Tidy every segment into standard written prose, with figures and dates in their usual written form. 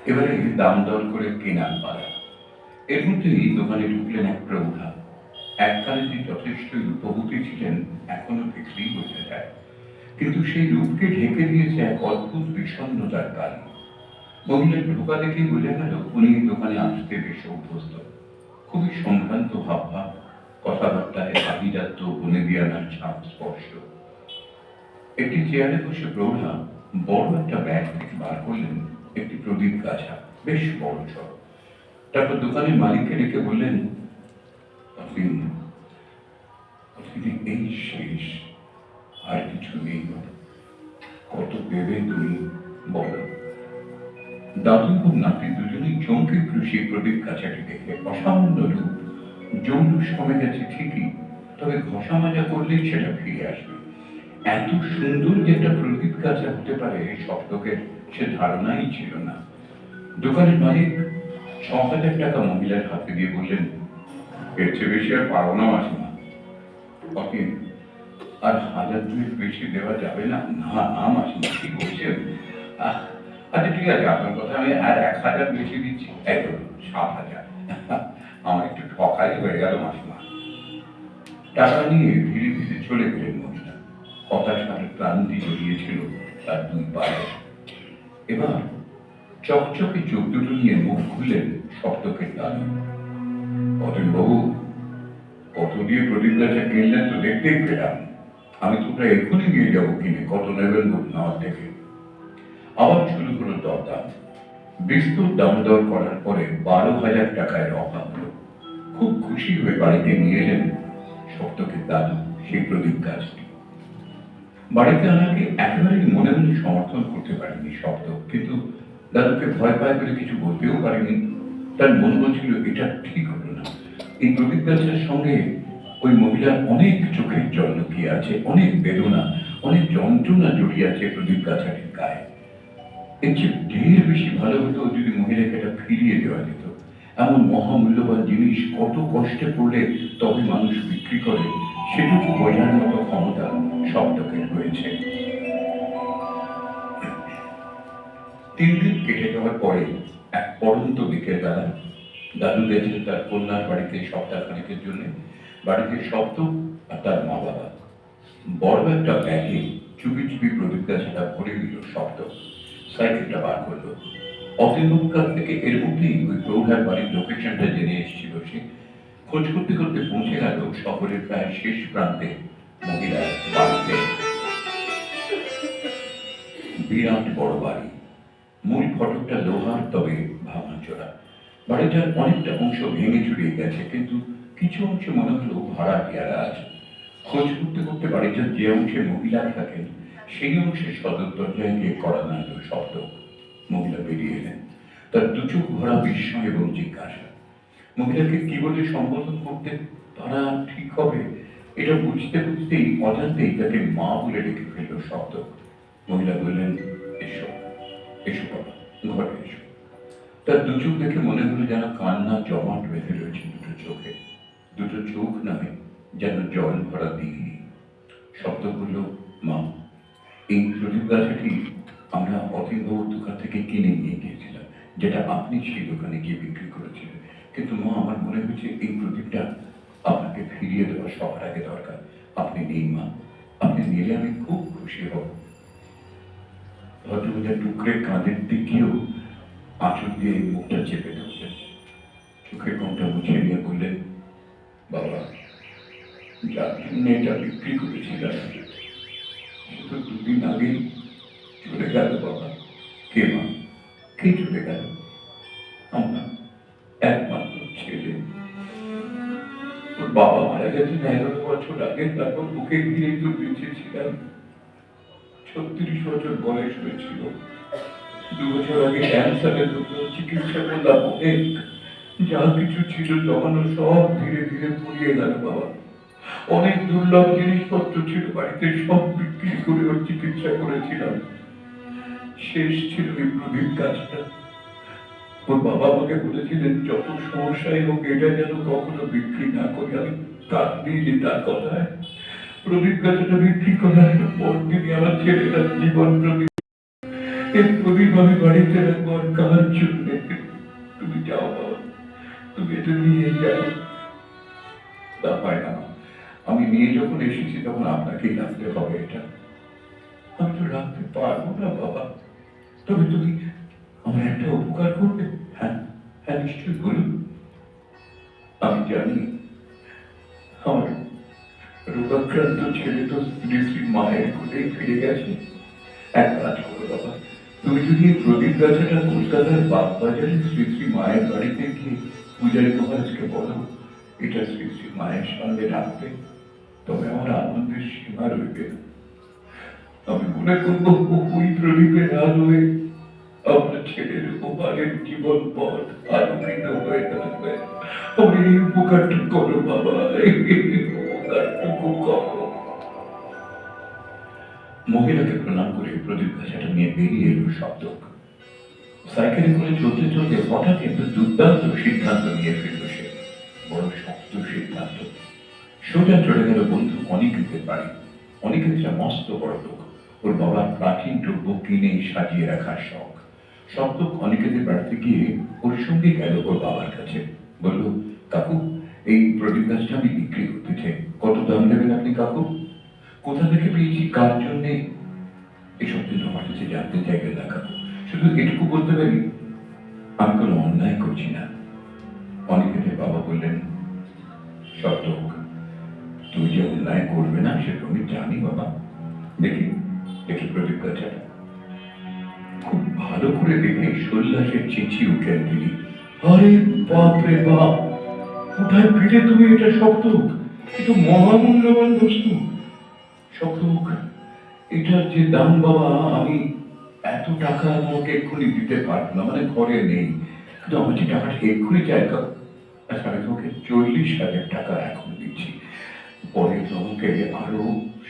এবারে দাম দর করে কেনার পালা। এর মধ্যেই দোকানে ঢুকলেন এক প্রৌঢ়া। এককালে যে যথেষ্ট রূপবতী ছিলেন, এখনো দেখলেই বোঝা যায়, কিন্তু সেই রূপকে ঢেকে দিয়েছে এক অদ্ভুত বিষণ্ণতার কারণ। মহিলার ঢোকা দেখেই বোঝা গেল উনি এই দোকানে আসতে বেশ অভ্যস্ত। খুবই সম্ভ্রান্ত হাবভাব, কথাবার্তায় আভিজাত্য বনে দিয়ানার ছাপ স্পষ্ট। একটি চেয়ারে বসে প্রৌঢ়া বড় একটা ব্যাগ থেকে বার করলেন একটি প্রদীপ গাছা, বেশ বড় সড়। তারপর দোকানের মালিককে ডেকে বললেন, "অসীম, এই শেষ, আর কিছু নেই। কত দেবে তুমি বলো?" দাদু এবং নাতি দুজনেই চমকে উঠল সেই প্রদীপ গাছাটি দেখে। অসামান্য রূপ, জৌলুস কমে গেছে ঠিকই, তবে ঘষা মাজা করলেই সেটা ফিরে আসবে। এত সুন্দর যে একটা প্রদীপ গাছা হতে পারে সপ্তকের সে ধারণাই ছিল না। দোকানের মালিক ৬,০০০ টাকা মহিলার হাতে দিয়ে বললেন, "এর চেয়ে বেশি আর পারো না মাসিমা।" অতীন, "আর ১,০০০ বেশি দেওয়া যাবে না?" "না না মাসিমা, কি বলছেন? আচ্ছা ঠিক আছে, আপনার কথা আমি আর ১,০০০ বেশি দিচ্ছি, এই ধরুন ৭,০০০। আমার একটু ঠকাই হয়ে গেল মাসিমা।" টাকা নিয়ে ধীরে ধীরে চলে গেলেন মহিলা। হতাশার ক্লান্তি জড়িয়েছিল তার দুই পায়ে। এবার চকচকে চোখ দুটো নিয়ে মুখ খুললেন সপ্তকের দাদু। "অতীন বাবু, কত দিয়ে প্রদীপ গাছা কিনলেন তো দেখতেই পেলাম। আমি তো প্রায় এক্ষুনি নিয়ে যাবো কিনে, কত নেবেন বলুন আমার থেকে?" আবার শুরু হলো দরদাম। বিস্তর দাম দর করার পরে ১২,০০০ টাকায় রফা হলো। খুব খুশি হয়ে বাড়িতে নিয়ে এলেন সপ্তকের দাদু সেই প্রদীপ গাছটি। বাড়িতে আনাকে একেবারেই মনে মনে সমর্থন করতে পারেনি সপ্তক, কিন্তু দাদুকে ভয় পায় বলে কিছু বলতেও পারেনি। তার মন বলছিল এটা ঠিক হলো না। এই প্রদীপ গাছের সঙ্গে ওই মহিলার অনেক চোখের জল লুকিয়ে আছে, অনেক বেদনা, অনেক যন্ত্রণা জড়িয়ে আছে প্রদীপ গাছাটির গায়ে। এর চেয়ে ঢের বেশি ভালো হতো যদি মহিলাকে এটা ফিরিয়ে দেওয়া যেত। এমন মহামূল্যবান জিনিস কত কষ্টে পড়লে তবে মানুষ বিক্রি করে, সেটুকু বোঝার মতো ক্ষমতা সপ্তকের রয়েছে। ৩ দিন কেটে যাওয়ার পরে এক পড়ন্ত বিকেল বেলা দাদু গেছেন তার কন্যার বাড়িতে সপ্তাহখানেকের জন্য। বাড়িতে সপ্তক আর তার মা বাবা। বড় একটা ব্যাগে চুপি চুপি প্রদীপ গাছটা ভরে দিল সপ্তক। সাইকেলটা বার করলো। অতীনবাবুর কাছ থেকে এর মধ্যেই ওই প্রৌঢ়ার বাড়ির লোকেশনটা জেনে এসেছিল সে। খোঁজ করতে করতে পৌঁছে গেল শহরের প্রায় শেষ প্রান্তে মহিলার বাড়িতে। বিরাট বড় বাড়ি, মূল ফটকটা লোহার, তবে ভাঙাচোরা। বাড়িটার অনেকটা অংশ ভেঙে চুরিয়ে গেছে, কিন্তু কিছু অংশ মনে হলো ভাড়াটিয়ারা আছে। খোঁজ করতে করতে বাড়িটার যে অংশে মহিলা থাকেন সেই অংশে সদর দরজায় গিয়ে কড়া নাড়ল শব্দ। মহিলা বেরিয়ে এলেন, তার দু চোখ ভরা বিস্ময় এবং জিজ্ঞাসা। মহিলাকে কি বলে সম্বোধন করতে তারা ঠিক হবে এটা বুঝতে বুঝতেই অজান্তেই তাকে মা বলে ডেকে ফেলল শব্দ। মহিলা বললেন, "এসো এসো বাবা, ঘরে এসো।" তার দু চোখ দেখে মনে হলো যেন কান্না জমাট বেঁধে রয়েছে দুটো চোখে। দুটো চোখ নয়, যেন জল ভরা দিঘি। শব্দ বলল, "মা, এই প্রদীপ গাছাটি আমরা অতীনবাবুর দোকান থেকে কিনে নিয়ে গিয়েছিলাম, যেটা আপনি সেই দোকানে গিয়ে বিক্রি করেছিলেন। কিন্তু মা, আমার মনে হয়েছে এই প্রদীপটা আপনাকে ফিরিয়ে দেওয়া সবার আগে দরকার। আপনি নেই মা, আপনি নিলে আমি খুব খুশি হব।" ভদ্রমহিলা টুকরে কাঁধের দিকেও আঁচল দিয়ে মুখটা চেপে ধরলেন। চোখের কোণটা মুছে নিয়ে বললেন, "বাবা, যার জন্য এটা বিক্রি করেছিলাম তো ২ দিন আগেই চলে গেল বাবা।" "কে মা, কে চলে গেল?" "আমার একমাত্র ছেলে। ওর বাবা মারা গেছেন ১১ বছর আগে, তারপর ওকে ঘিরে তো বেঁচে ছিলাম। ৩৬ বছর বয়স হয়েছিল। ২ বছর আগে ক্যান্সারের জন্য চিকিৎসা করলাম অনেক। যা কিছু ছিল জমানো সব ধীরে ধীরে ফুরিয়ে গেল বাবা। অনেক দুর্লভ জিনিসপত্র ছিল বাড়িতে, সব বিক্রি করে ওর চিকিৎসা করেছিলাম। শেষ ছিল এই প্রদীপ গাছটা। ওর বাবা আমাকে বলেছিলেন যত সমস্যাই হোক এটা যেন কখনো বিক্রি না করি। আমি কাঁদিনি তার কথায়। প্রদীপ গাছটা বিক্রি করার পর তিনি আমার ছেলেটার জীবন প্রতি এই প্রদীপ আমি বাড়িতে রাখবো আর কার জন্য? তুমি যাও বাবা, তুমি এটা নিয়ে যাও। তা হয় না, আমি নিয়ে যখন এসেছি তখন আপনাকেই রাখতে হবে এটা। আমি তো রাখতে পারবো না বাবা। তবে তুমি আমার একটা উপকার করবে? হ্যাঁ, হ্যাঁ, নিশ্চয়ই বলুন। আমি জানি আমার রোগাক্রান্ত ছেলে তো স্ত্রী শ্রী মায়ের কোলেই ফিরে গেছে। এক কাজ করো বাবা, তুমি যদি এই প্রদীপ গাছাটা কলকাতার বাগবাজারে শ্রী শ্রী মায়ের বাড়িতে গিয়ে পূজারী মহারাজকে বলো এটা শ্রী শ্রী মায়ের সঙ্গে রাখবে, তবে আমার আনন্দের সীমা রইবে না। আমি মনে করবো ওই প্রদীপের আলোয় আমার ছেলের ওপারের জীবন পথ আলোকিত হয়ে থাকবে। আমি এই উপকারটা করো বাবা, এই উপকারটুকু করো। মহিলাকে প্রণাম করে প্রদীপ গাছাটা নিয়ে বেরিয়ে এলো শব্দক। সাইকেলে করে চলতে চলতে হঠাৎ একটা দুর্দান্ত সিদ্ধান্ত নিয়ে ফেলল সে। বড় শক্ত সিদ্ধান্ত। সোজা চলে গেল বন্ধু অনিকেতের বাড়ি। অনিকেতটা মস্ত বড় লোক। ওর বাবার প্রাচীন দ্রব্য কিনে সাজিয়ে রাখার শখ। শব্দক অনিকেতের বাড়িতে গিয়ে ওর সঙ্গে গেল ওর বাবার কাছে। বলল, কাকু, এই প্রদীপ গাছটা আমি বিক্রি করতে চাই, কত দাম দেবেন আপনি কাকু? কোথা থেকে পেয়েছি, কার জন্যে, এসব কিন্তু আমার কাছে জানতে চাইবেন না কাকু। শুধু এটুকু বলতে পারি আমি কোনো অন্যায় করছি না। অনিকেতের বাবা বললেন, শব্দক, তুমি যে অন্যায় করবে না সেটা আমি জানি বাবা। দেখি দেখি প্রদীপ গাছাটা। খুব ভালো করে দেখে সন্ন্যাসের চেঁচিয়ে উঠলেন তিনি। আরে বাপ রে বাপ, কোথায় পেলে তুমি এটা শব্দক? এটা মহামূল্যবান বস্তু। শব্দক, এটার যে দাম বাবা, আমি এত টাকা তোমাকে এক্ষুনি দিতে পারবো না, মানে ঘরে নেই। কিন্তু আমার যে টাকাটা এক্ষুনি চাই, আচ্ছা আমি তোমাকে 40,000 টাকা এখন দিচ্ছি, পরে তোমাকে আরো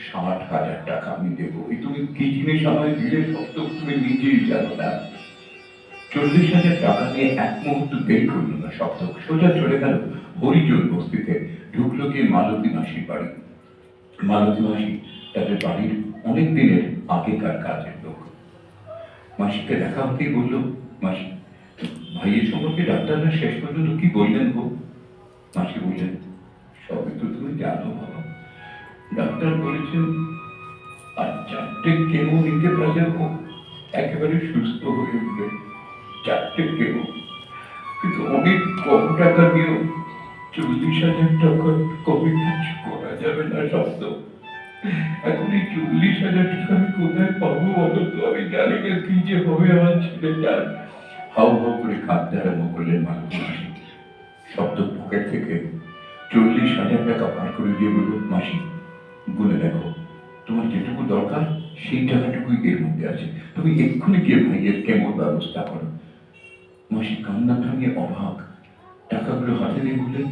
60,000 টাকা আমি দেবো। এই তুমি কি জিনিস আমায় দিলে শব্দক তুমি নিজেই জানো না। 40,000 টাকা নিয়ে এক মুহূর্ত দেরি করল না শব্দক। সোজা চলে গেল হরিজন বস্তিতে। ঢুকলো গিয়ে মালতী মাসির বাড়ি। মালতী মাসি তাদের বাড়ির অনেক দিনের আগেকার কাজের লোক। মাসিকে দেখা হতেই বলল, মাসি, ভাইয়ের সম্পর্কে ডাক্তাররা শেষ পর্যন্ত কি বললেন গো? মাসি বললেন, সবই তো তুমি জানো বাবা। ডাক্তার বলেছেন আর 4টে কেমো নিতে পারলে ও একেবারে সুস্থ হয়ে উঠবে। 4টে কেমো, কিন্তু অনেক কম টাকা দিয়েও 40,000 টাকা কমে কিছু করা যাবে না শব্দ। এখন এই 40,000 টাকা আমি কোথায় পাবো বলো তো? আমি জানি না কি যে হবে আমার ছেলেটার। হাউ হাউ করে কাঁদতে আরম্ভ করলেন মালতী মাসি। শব্দ পকেট থেকে 40,000 টাকা বার করে দিয়ে বলল, মাসি, গুনে দেখো, তোমার যেটুকু দরকার সেই টাকাটুকুই এর মধ্যে আছে, তুমি এক্ষুনি গিয়ে ভাইয়ের কেমন ব্যবস্থা করো। মাসি কান্না থামিয়ে অবাক। টাকাগুলো হাতে নিয়ে বললেন,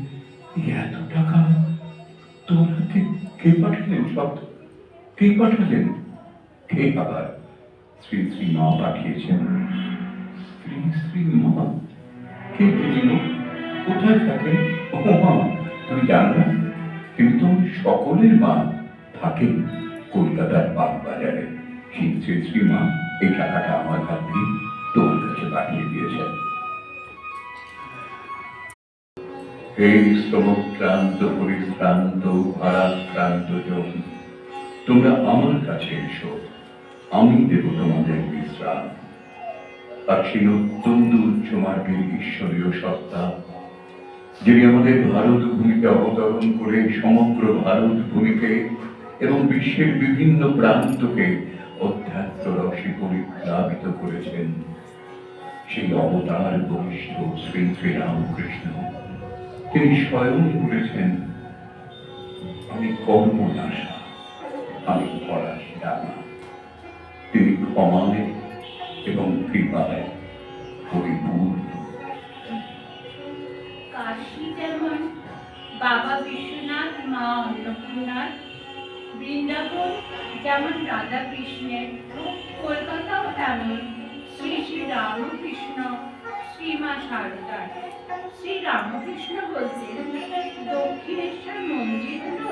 এত টাকা তোমার হাতে কে পাঠালেন শব্দ? কে পাঠালেন? কে আবার? শ্রী শ্রী মা পাঠিয়েছেন। শ্রী শ্রী মা? কে তিনি? কোথায় থাকেন? ও মা, তুমি জানো না? তিনি তো সকলের মা, থাকেন কলকাতার বাগবাজারে। সেই শ্রী শ্রী মা এই টাকাটা আমার হাত দিয়ে তোমার কাছে পাঠিয়ে দিয়েছেন। হে শ্রমক্রান্ত পরিশ্রান্ত ভারাক্রান্ত জন, তোমরা আমার কাছে এসো, আমি দেব তোমাদের বিশ্রাম। আর সেই অত্যন্ত উচ্চ মার্গের ঈশ্বরীয় সত্তা, যিনি আমাদের ভারত ভূমিতে অবতরণ করে সমগ্র ভারত ভূমিকে এবং বিশ্বের বিভিন্ন প্রান্তকে অধ্যাত্ম রসে পরিপ্লাবিত করেছেন, সেই অবতার বরিষ্ঠ শ্রী শ্রী রামকৃষ্ণ, তিনি স্বয়ং বলেছেন, আমি কর্মনাশা, আমি ফরাসি। তিনি ক্ষমায় এবং কৃপায় পরিপূর্ণ। কাশী যেমন বাবা বিশ্বনাথ মা অন্নপূর্ণার, বৃন্দাবন যেমন রাধা কৃষ্ণের, কলকাতাও তেমন শ্রী শ্রী রামকৃষ্ণ শ্রীমা শারদার। শ্রী রামকৃষ্ণ বলতেন, দক্ষিণেশ্বর মন্দির হল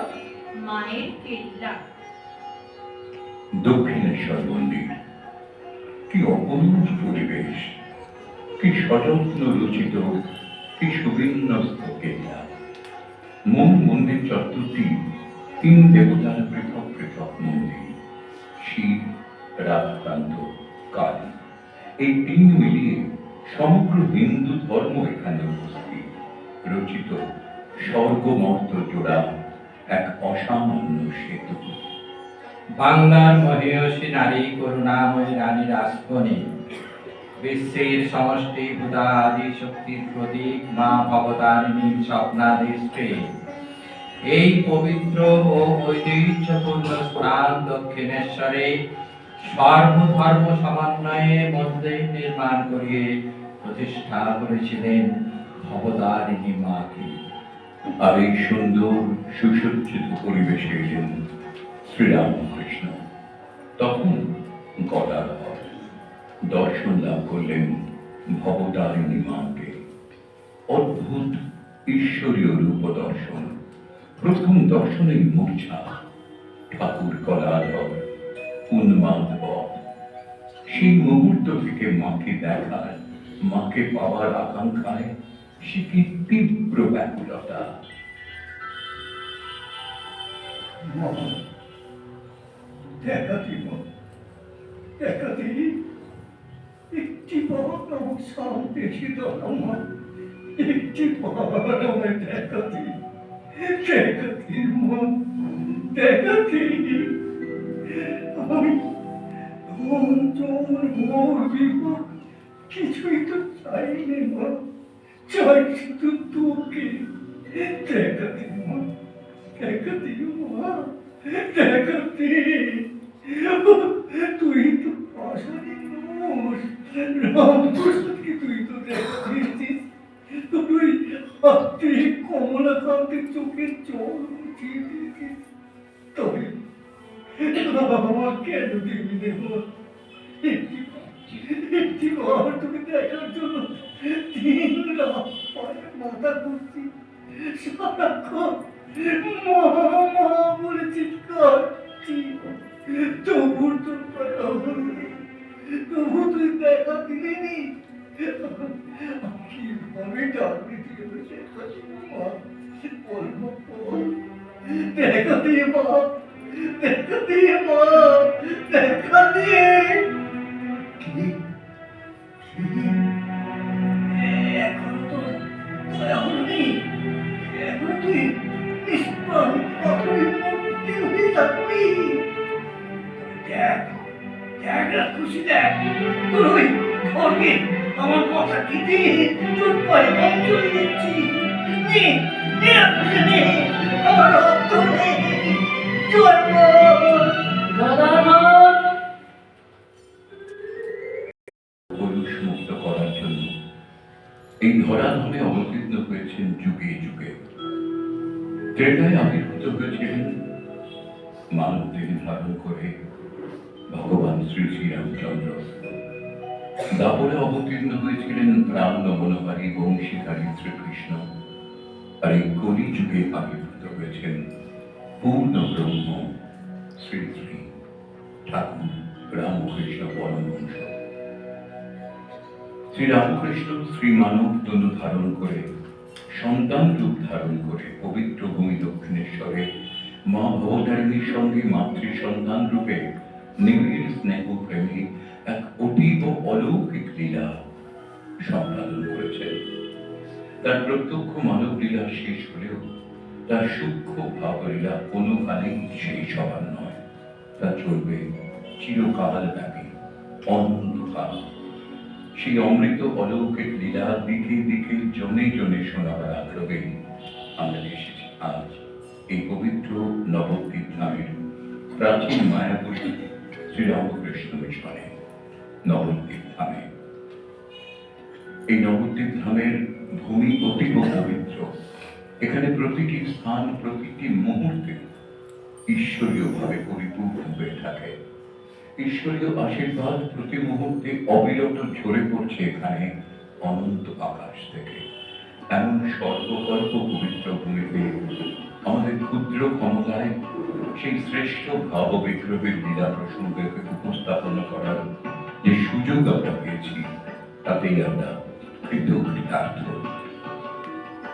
মায়ের কেল্লা। দক্ষিণেশ্বর মন্দির কি অপরূপ পরিবেশ, কি সযত্ন রচিত, কি সুবিন্যস্ত কেল্লা। মূল মন্দির চত্বরটি 3 দেবতার পৃথক পৃথক মন্দির, শিব, রাধাকান্ত, কালী। এই 3 মিলিয়ে সমগ্র হিন্দু ধর্ম এখানে উপস্থিত, রচিত স্বর্গমর্ত জোড়া এক অসামান্য সেতু। বাংলার মহেয়সী নারী করুণাময়ী রানী রাসমণি, বিশ্বের সমষ্টিভূতা আদি শক্তির প্রতীক মা ভবতারিণীর স্বপ্নাদিষ্টে এই পবিত্র ও ঐতিহ্যপূর্ণ স্থান দক্ষিণেশ্বরে সর্বধর্ম সমন্বয়ে মন্দির নির্মাণ করিয়ে প্রতিষ্ঠা করেছিলেন ভবতারিণী মাকে। আর এই সুন্দর সুসজ্জিত পরিবেশে এলেন শ্রীরামকৃষ্ণ। তখন গদাধর দর্শন লাভ করলেন ভবতারিণী মাকে। অদ্ভুত ঈশ্বরীয় রূপ দর্শন। প্রথম দর্শনেই মূর্ছা। ঠাকুর গদাধর উন্মাদ বধ। সেই মুহূর্ত থেকে মাকে দেখার, মাকে পাওয়ার আকাঙ্ক্ষায় সে কি তীব্র ব্যাকুলতা। দেখাতি একটি বড় শান্তি ছিল আমার, একটি বড় দেখাতি মন দেখাতি। আমি অঞ্চল মোর বিপদ কিছুই তো চাইনি মা, চাই শুধু তোকে। দেখাতি মা, দেখাতি মা, দেখাতি। তুই তো পাশানি মানুষ, রামপ্রসাদকে তুই তো দেখাচ্ছিস। তুই হাতে কমলাকান্তের চোখের জল মুছিয়ে দিয়েছিস। তবে আমার কেন দিবি দেব? একটি বার তোকে দেখার জন্য 3 রাত পায়ে মাথা করছি, সারাক্ষণ মা মা বলে চিৎকার করছি। তবু তোর পায়ে হয়নি, তবু তুই দেখা দিলি নি। কিভাবে ডাকবি তুই দেখাচ্ছি মা? বলবো বল, দেখা দিয়ে মা, দেখা দিয়ে মা, দেখা দিয়ে। এখন তো এখনই, এখন তুই নিষ্প্রাণ পাথরের মূর্তি হয়ে থাকবি। দেখ, দেখ না খুশি, দেখ তোর ওই খড়গে আমার কথা কেটে তোর পায়ে অঞ্জলি দিচ্ছি। নে, নে না খুশি, নে আমার রক্ত নে। জয় মা। কলুষ মুক্ত করার জন্য এই ধরাধামে অবতীর্ণ হয়েছেন যুগে যুগে। ত্রেতায় আবির্ভূত হয়েছিলেন মানব দেহ ধারণ করে ভগবান শ্রী শ্রীরামচন্দ্র। দাপরে অবতীর্ণ হয়েছিলেন রাম নমনকারী বংশীকারী শ্রীকৃষ্ণ। আর এই কলি যুগে আবির্ভূত হয়েছেন পূর্ণ ব্রহ্ম শ্রী শ্রী ঠাকুর রামকৃষ্ণ পরমহংস। শ্রীরামকৃষ্ণ শ্রীমানব তনু ধারণ করে, সন্তান রূপ ধারণ করে পবিত্র ভূমি দক্ষিণেশ্বরে মা ভবতারিণীর সঙ্গে মাতৃ সন্তান রূপে নিবিড় স্নেহ প্রেমে এক অতীব অলৌকিক লীলা সম্পাদন করেছেন। তার প্রত্যক্ষ মানব লীলা শেষ হলেও তার সূক্ষ্ম ভাবলীলা কোনোকালেই শেষ হবার নয়। তা চলবে চিরকাল ব্যাপী, অনন্তকাল। সেই অমৃত অলৌকিক লীলা দিকে দিকে জনে জনে শোনাবার আগ্রহে আমরা এসেছি আজ এই পবিত্র নবদ্বীপ ধামের প্রাচীন মায়াপুরী শ্রীরামকৃষ্ণ মিশনে। নবদ্বীপ ধামে, এই নবদ্বীপ ধামের ভূমি অতীব পবিত্র। এখানে প্রতিটি স্থান, প্রতিটি মুহূর্তে ঈশ্বরীয় ভাবে পরিপূর্ণ হয়ে থাকে। ঈশ্বরীয় আশীর্বাদ প্রতি মুহূর্তে অবিরত ঝরে পড়ছে এখানে অনন্ত আকাশ থেকে। এমন সর্বকল্প পবিত্র ভূমিতে আমাদের ক্ষুদ্র ক্ষমতায় সেই শ্রেষ্ঠ ভাব বিগ্রহের লীলা প্রসঙ্গকে উপস্থাপন করার যে সুযোগ আমরা পেয়েছি তাতেই আমরা কৃতার্থ।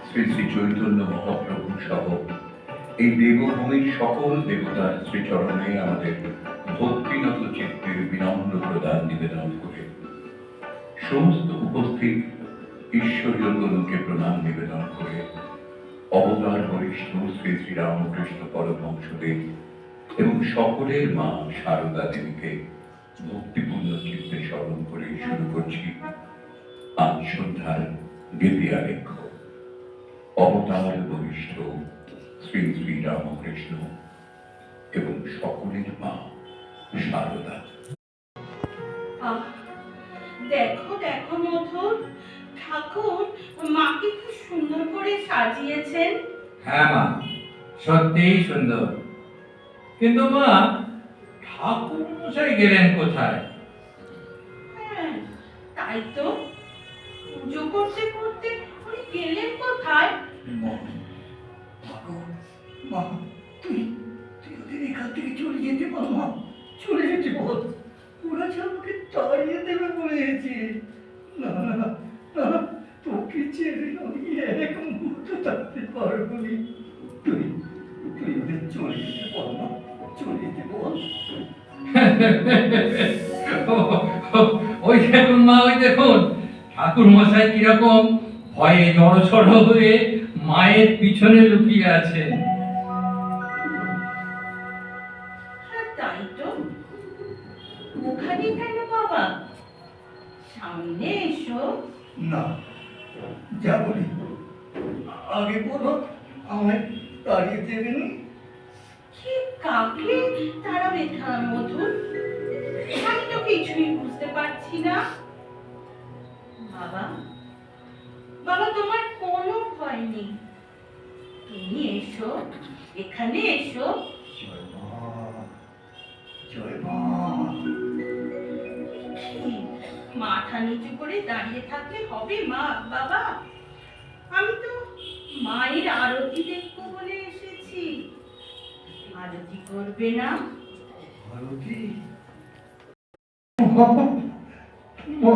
শ্রী শ্রী চৈতন্য মহাপ্রভু সহ এই দেবভূমির সকল দেবতার শ্রীচরণে আমাদের ভক্তিনত চিত্তের বিনম্র প্রদান নিবেদন করে সমস্ত উপস্থিত ঈশ্বরীয় তরুণকে প্রণাম নিবেদন করে অবতার বরিষ্ঠ শ্রী শ্রী রামকৃষ্ণ পরমহংসদেব এবং সকলের মা সারদা দেবীকে ভক্তিপূর্ণ চিত্তে স্মরণ করে শুরু করছি আজ সন্ধ্যার গীতি আলেখ্য অবতার বরিষ্ঠ শ্রী শ্রী রামকৃষ্ণ এবং সকলের মা সারদা। আহ, দেখো দেখো মধুর, ঠাকুর মাকে খুব সুন্দর করে সাজিয়েছেন। হ্যাঁ মা, সত্যিই সুন্দর। কিন্তু মা, ঠাকুর মশাই গেলেন কোথায়? হ্যাঁ, তাই তো, পুজো করতে করতে উনি গেলেন কোথায়? মা, মা, তুই তুই ওদের এখান থেকে চলে যেতে বল মা, চলে যেতে বল। ওরা যে আমাকে তাড়িয়ে দেবে বলেছে। না না না না, তোকে ছেড়ে আমি এক মুহূর্ত থাকতে পারবো না। তুই তুই ওদের চলে যেতে বল মা, চলে যেতে বল। ওই দেখুন মা, ওই দেখুন ঠাকুর মশাই কিরকম ভয়ে জড়সড় হয়ে মায়ের পিছনে লুকিয়ে আছেন। হ্যাঁ, তাই তো, ওখানে কেন বাবা? সামনে এসো। না, যা বলি আগে বলো, আমায় তাড়িয়ে দেবে না। কি কাকে তাড়াবে মধুর? আমি তো কিছুই বুঝতে পারছি না। বাবা, বাবা, তোমার কোনো ভয় নেই। তুমি এসো, এখানে এসো। জয় মা, জয় মা। কি, মাথা নিচু করে দাঁড়িয়ে থাকলে হবে মা? বাবা, আমি তো মায়ের আরতি দেখবো বলে এসেছি। আরতি করবে না? ভারতী, মা, মা,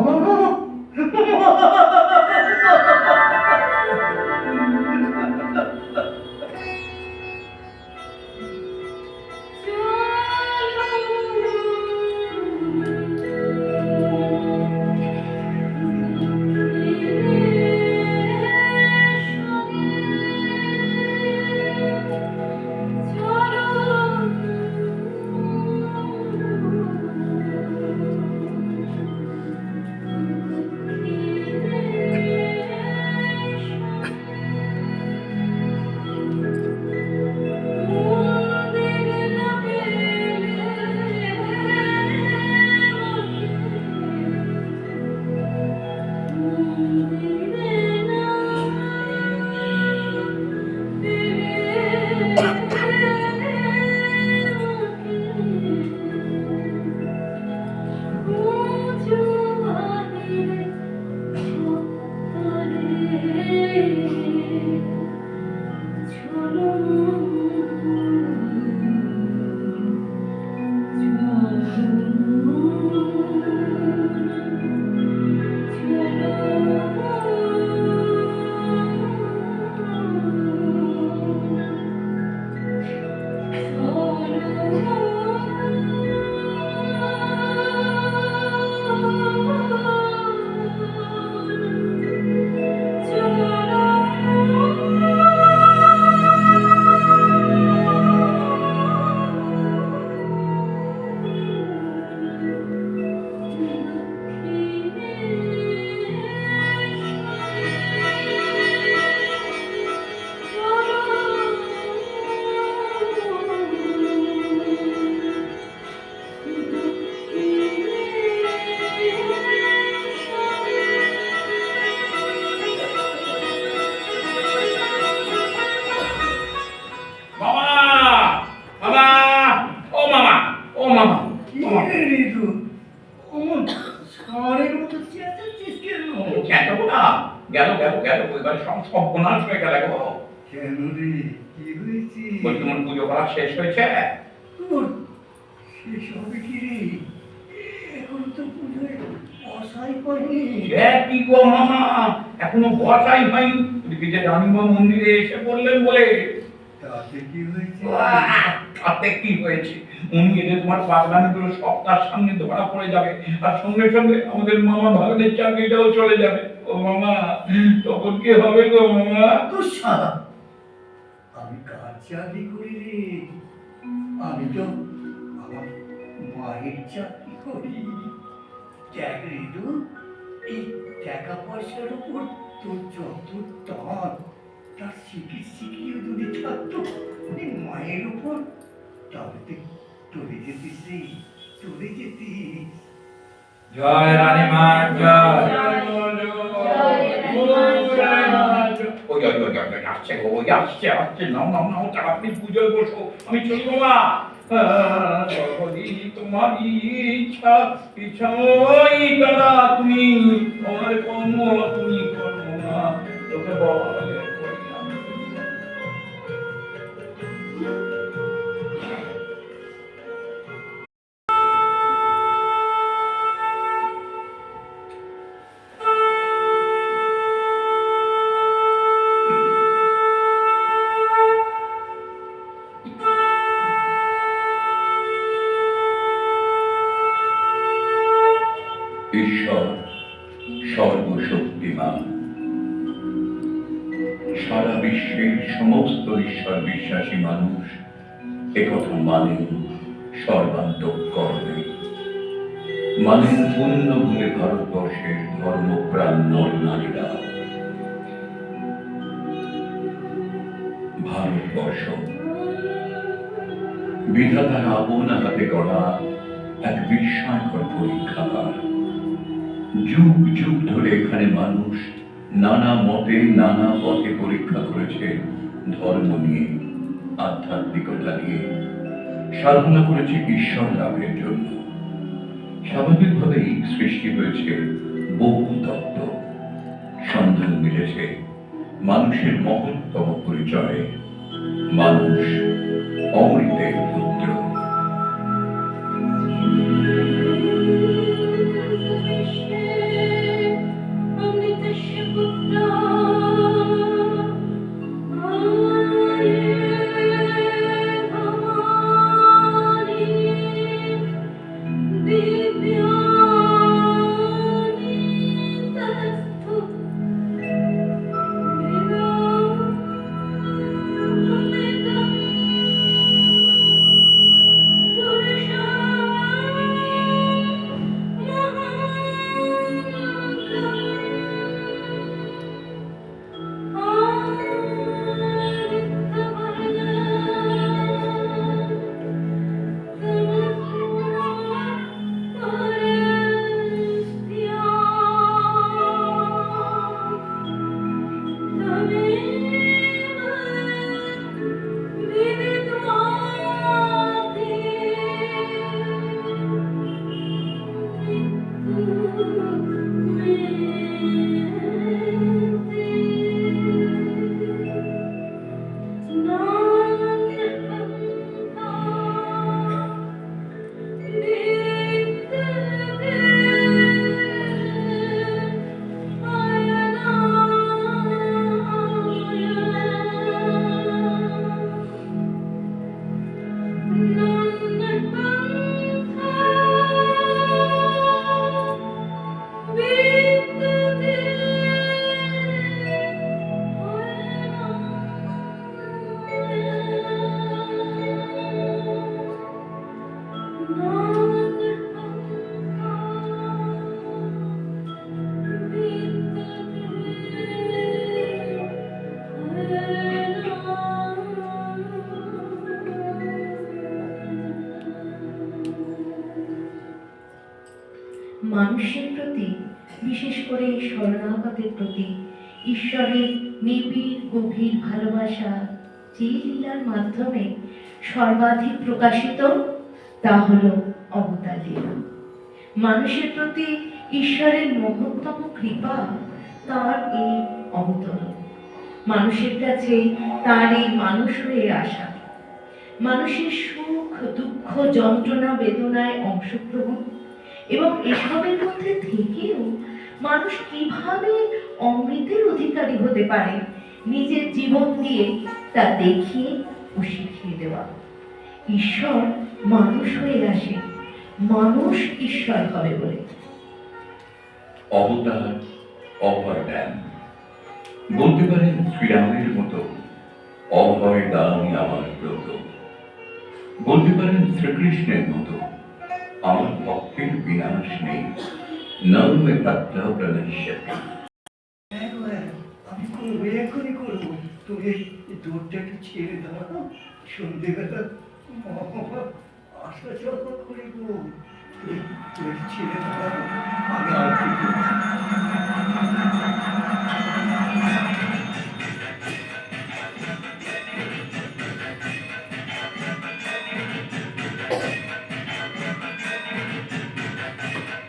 গেল গেল গেল, এবার সর্বনাশ হয়ে গেল গো। কেন রে, কি হয়েছে? বলছি তোমার পুজো করা শেষ হয়েছে? তোর শেষ হবে কি রে? এখন তো পুজোয় বসাই হয়নি। কি গো মামা, এখনো বসাই হয়নি? ওদিকে যে রানীমা মন্দিরে এসে বললেন বলে। তাতে কি হয়েছে? তাতে কি হয়েছে? উনি এলে তোমার পাগলামিগুলো সব তার সামনে ধরা পড়ে যাবে, আর সঙ্গে সঙ্গে আমাদের মামা ভাগ্নের চাকরিটাও চলে যাবে। ও মামা, তখন কি হবে গো মামা? দুঃসাহা! আমি কার চাকরি করি রে? আমি তো আমার মায়ের চাকরি করি। দেখ ঋতু, এই টাকা পয়সার উপর তোর যত টান, তার চিকিৎসিকিও যদি থাকতো এই মায়ের উপর, তাহলে তুই চলে যেতিস রে, চলে যেতিস। জয় রানীমা জয়। আসছে গো, ওই আসছে আসছে। নাও নাও নাও, তাড়াতাড়ি পুজোয় বসো, আমি চলি বাবা। সর্বদি তোমারই ইচ্ছা, ইচ্ছা ওই দাদা তুমি, তোমার কর্ম তুমি কর্ম না, তোকে বলে করি আমি। ঈশ্বর সর্বশক্তিমান, সারা বিশ্বের সমস্ত ঈশ্বর বিশ্বাসী মানুষ একথা মানেন সর্বান্তঃকরণে, মানেন পূর্ণভূমি ভারতবর্ষের ধর্মপ্রাণ নর নারীরা। ভারতবর্ষ বিধাতার আপন হাতে গড়া এক বিস্ময়কর পরীক্ষাগার। যুগ যুগ ধরে এখানে মানুষ নানা মতে নানা পথে পরীক্ষা করেছে, ধর্ম নিয়ে, আধ্যাত্মিকতা নিয়ে, সাধনা করেছে ঈশ্বর লাভের জন্য। স্বাভাবিকভাবেই সৃষ্টি হয়েছে বহু তত্ত্ব, সন্ধান মিলেছে মানুষের মহত্তম পরিচয়, মানুষ অমৃতের পুত্র। মানুষের প্রতি, বিশেষ করে শরণাগতের প্রতি ঈশ্বরের নিবিড় গভীর ভালোবাসা যে লীলার মাধ্যমে সর্বাধিক প্রকাশিত, তা হল অবতার লীলা। মানুষের প্রতি ঈশ্বরের মহত্তম কৃপা তার এই অবতরণ, মানুষের কাছে তার এই মানুষ হয়ে আসা, মানুষের সুখ দুঃখ যন্ত্রণা বেদনায় অংশগ্রহণ এবং এসবের মধ্যে থেকেও মানুষ কিভাবে অমৃতের অধিকারী হতে পারে নিজের জীবন দিয়ে তা দেখিয়ে ও শিখিয়ে দেওয়া। ঈশ্বর মানুষ হয়ে আসে মানুষ ঈশ্বর হবে বলে। অবতার, অভয় দান, বলতে পারেন শ্রীরামের মতো অভয় দানই আমার ব্রত। বলতে পারেন শ্রীকৃষ্ণের মতো আমার ভক্তের বিনাশ নেই, নর্মে প্রাপ্ত প্রণশ্যতি। আমি করবো, এখনই করবো। তুমি এই দৌড়টা একটু ছেড়ে দাও। সন্ধ্যেবেলা মা বাবা আসা যাওয়া করিব। তুমি একটু ছেড়ে দাও, আমি আর কি করছি।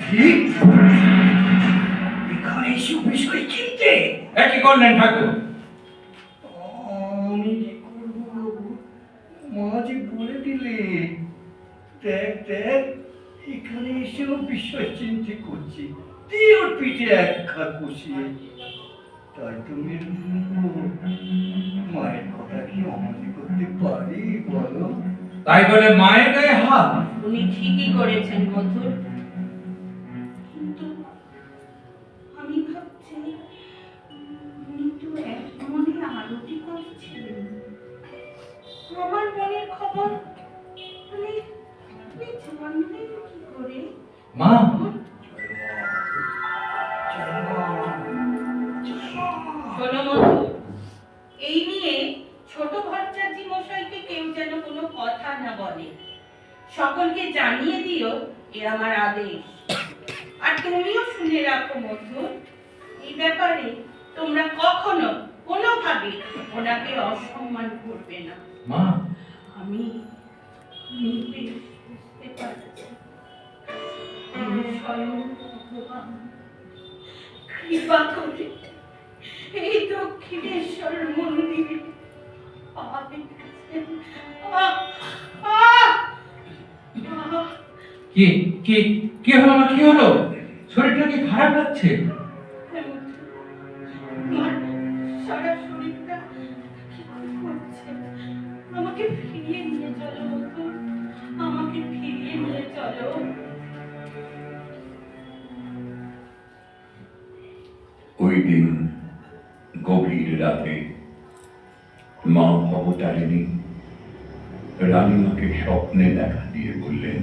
কি? এখানে এসে বিষয় চিনতে কি করলেন ঠাকুর? আমি কি করবো বাবু? মা যে বলে দিলে, দেখ দেখ, এখানে এসেও বিষয় চিনতে করছি, দিয়ে ওর পিঠে এক ঘা কষিয়ে। তাই তুমি মায়ের কথা কি অমান্য করতে পারি বলো? তাই বলে মায়ের গায়ে হাত? উনি ঠিকই করেছেন মধুর, কিন্তু আমি ভাবছি উনি তো এক মনে আরতি করছিলেন। আমার মনের খবর উনি উনি জানলেন কি করে? মা, শোনো মধু, এই নিয়ে ছোট ভট্টাচার্য মশাইকে কেউ যেন কোনো কথা না বলে। সকলকে জানিয়ে দিও, এ আমার আদেশ। আর তুমিও শুনে রাখো মধু, এই ব্যাপারে তোমরা কখনো কোনোভাবে ওনাকে অসম্মান করবে না। মা, আমি বেশ বুঝতে পারছি আমি স্বয়ং ভগবান কৃপা করে এই দক্ষিণেশ্বর মন্দিরে পা রেখেছেন। আহ! আহ! আহ! কি কি কি হলো মা, কি হলো? শরীরটা কি খারাপ লাগছে? আমার সারা শরীরটা কি করছে। আমাকে ফিরিয়ে নিয়ে চলো মধু, আমাকে ফিরিয়ে নিয়ে চলো। ওই দিন গভীর রাতে মা ভবতারিণী রানীমাকে স্বপ্নে দেখা দিয়ে বললেন,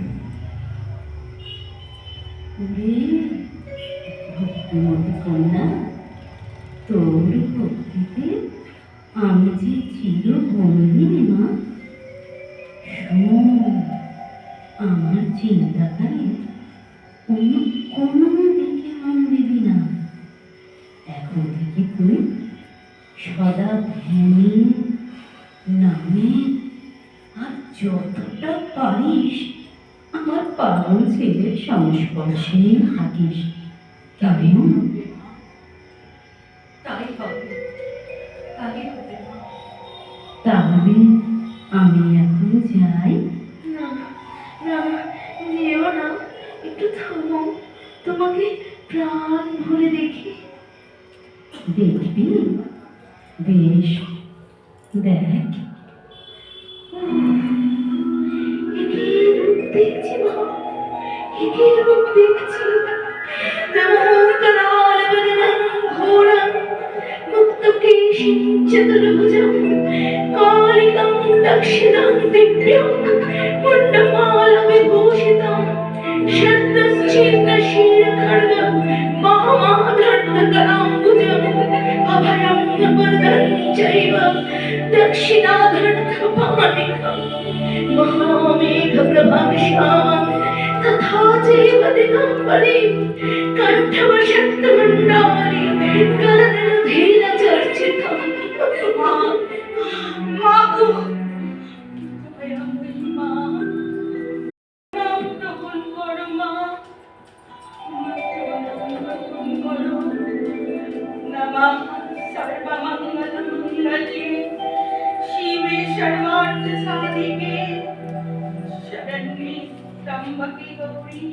ভক্তিমতী কন্যা, তোর ভক্তিতে আমি যে চির বন্দিনী মা। শোন, আমার চিন্তাকালে অন্য কোনো দিকে মন দিবি না। এখন থেকে তুই সদা ধ্যানে নামে আর যতটা পারিস আমার পাগল ছেলের সংস্পর্শে থাকিস, কেমন? তাই হবে, তাই হবে। তাহলে আমি এখন যাই। না না, যেও না, একটু থামো, তোমাকে প্রাণ ভরে দেখি। দেখবি? বেশ, দেখ। একে রূপ দেখছি মা, একে রূপ দেখছি। নমোকরালবদনং ঘোরং মুক্তকেশীং চতুর্ভুজং কালিকং দক্ষিণাং দিব্যং মুণ্ডমালাবিভূষিতং শতচ্ছিন্নশীলখड्गं মহামাধণ্ডকরাম্বুজং অভয়ং বরদं চৈব দক্ষিণাধণ্ডপাণিকং महामेघप्रभां श्यामं तथा चैव दिगम्बरीं कण्ठवशक्तमण्डाली गलदनुधीरचर्चितं। মা গো, দয়াময়ী মা, নাম গ্রহণ করো মা, আমাকে গ্রহণ করো। নমঃ সর্বমঙ্গলমঙ্গলে শিবে সর্বার্থ সাধিকে শরণ্যে ত্রম্বকে গৌরী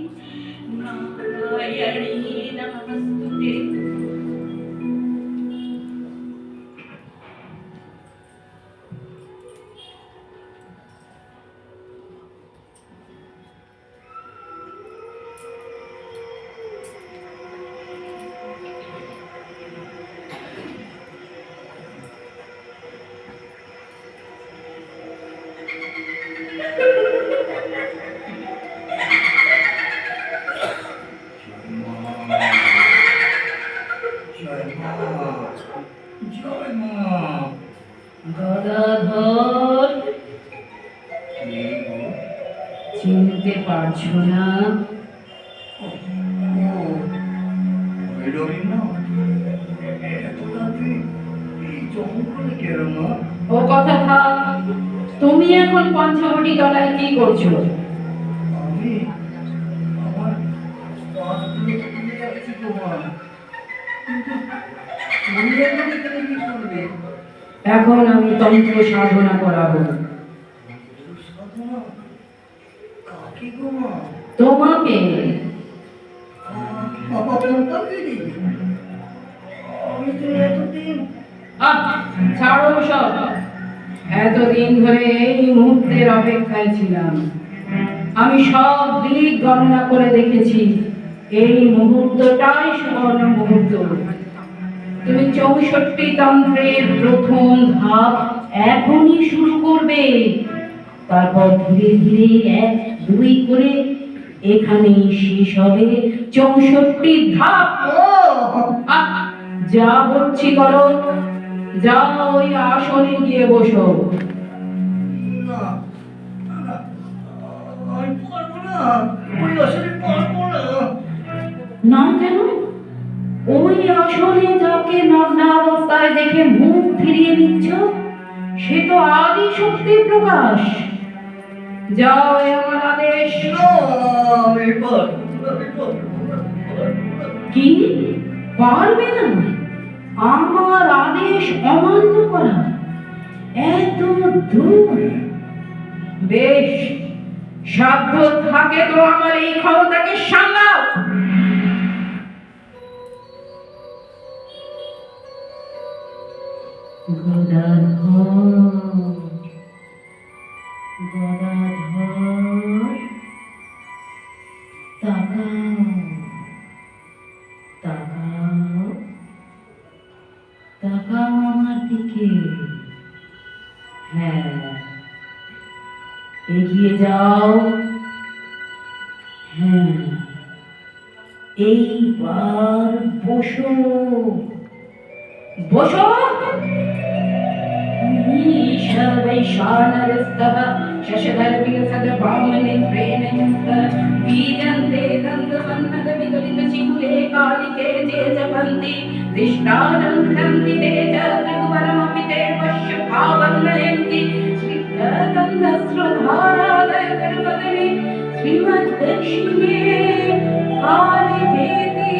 নারায়ণী নমস্তুতে। জয় মা, জয় মা। গদাধর, কে গো? চিনতে পারছো না? ও, বেরোলি না? এত রাতে এই জঙ্গলে কেন মা? ও কথা থাক, তুমি এখন পঞ্চবটি তলায় কি করছো? আমি আমার পাশগুলো খুলে যাচ্ছি তো মা। কিন্তু তুমি এখন এখানে কি করবে? এখন আমি তন্ত্র সাধনা করাবো। সাধনা? কাকে গো মা? তোমাকে। বাবা কোনটাকে? আমি তো এতদিন আহ, ছাড়ো সব। এতদিন ধরে এই মুহূর্তের অপেক্ষায় ছিলাম। আমি সব দিক গণনা করে দেখেছি, এই মুহূর্তটাই সুবর্ণ মুহূর্ত। তুমি 64 তন্ত্রের প্রথম ধাপ এখনই শুরু করবে। তারপর ধীরে ধীরে 1, 2 করে এখানেই শেষ হবে 64 ধাপ। আহ, যা বলছি করো, যা ওই আসনে গিয়ে বসো। না, না, আমি পারবো না, ওই আসলে পারবো না। না কেন? ওই আসনে যাকে নগ্নাবস্থায় দেখে মুখ ফিরিয়ে নিচ্ছ, সে তো আদি শক্তির প্রকাশ। যাও, এ আমার আদেশ। না, আমি পারবো না, আমি পারবো না, আমি পারবো না। কি পারবে না? আমার আদেশ অমান্য করা এত দূর? বেশ, সাধ্য থাকে তো আমার এই ক্ষমতাকে সামলাও। গদাধর, তাকাও, তাকাও, তাকাও আমার দিকে। হ্যাঁ, এগিয়ে যাও। হ্যাঁ, এইবার বসো, বসো। ईशानरस्तः शशधरविलसद्भामनेत्रेणयुक्तः बीजन्ते दन्तवन्नतविगलितचिकुले कालिके ते जपन्ति तिष्ठानं क्रन्ति ते च त्रिभुवनमपि ते पश्यभावं नयन्ति स्निग्धगन्धस्रुधारादयकरपदने श्रीमद्दक्षिणे कालिकेति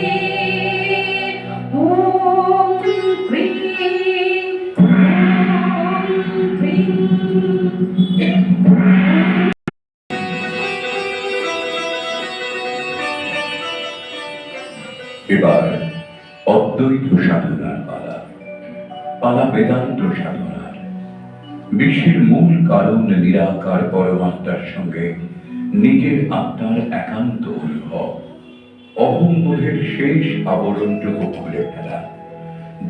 ॐ क्रीं এবার অদ্বৈত সাধনার পালা, পালা বেদান্ত সাধনার। বিশ্বের মূল কারণ নিরাকার পরমাত্মার সঙ্গে নিজের আত্মার একান্ত অনুভব, অহংবোধের শেষ আবরণটুকু খুলে ফেলা,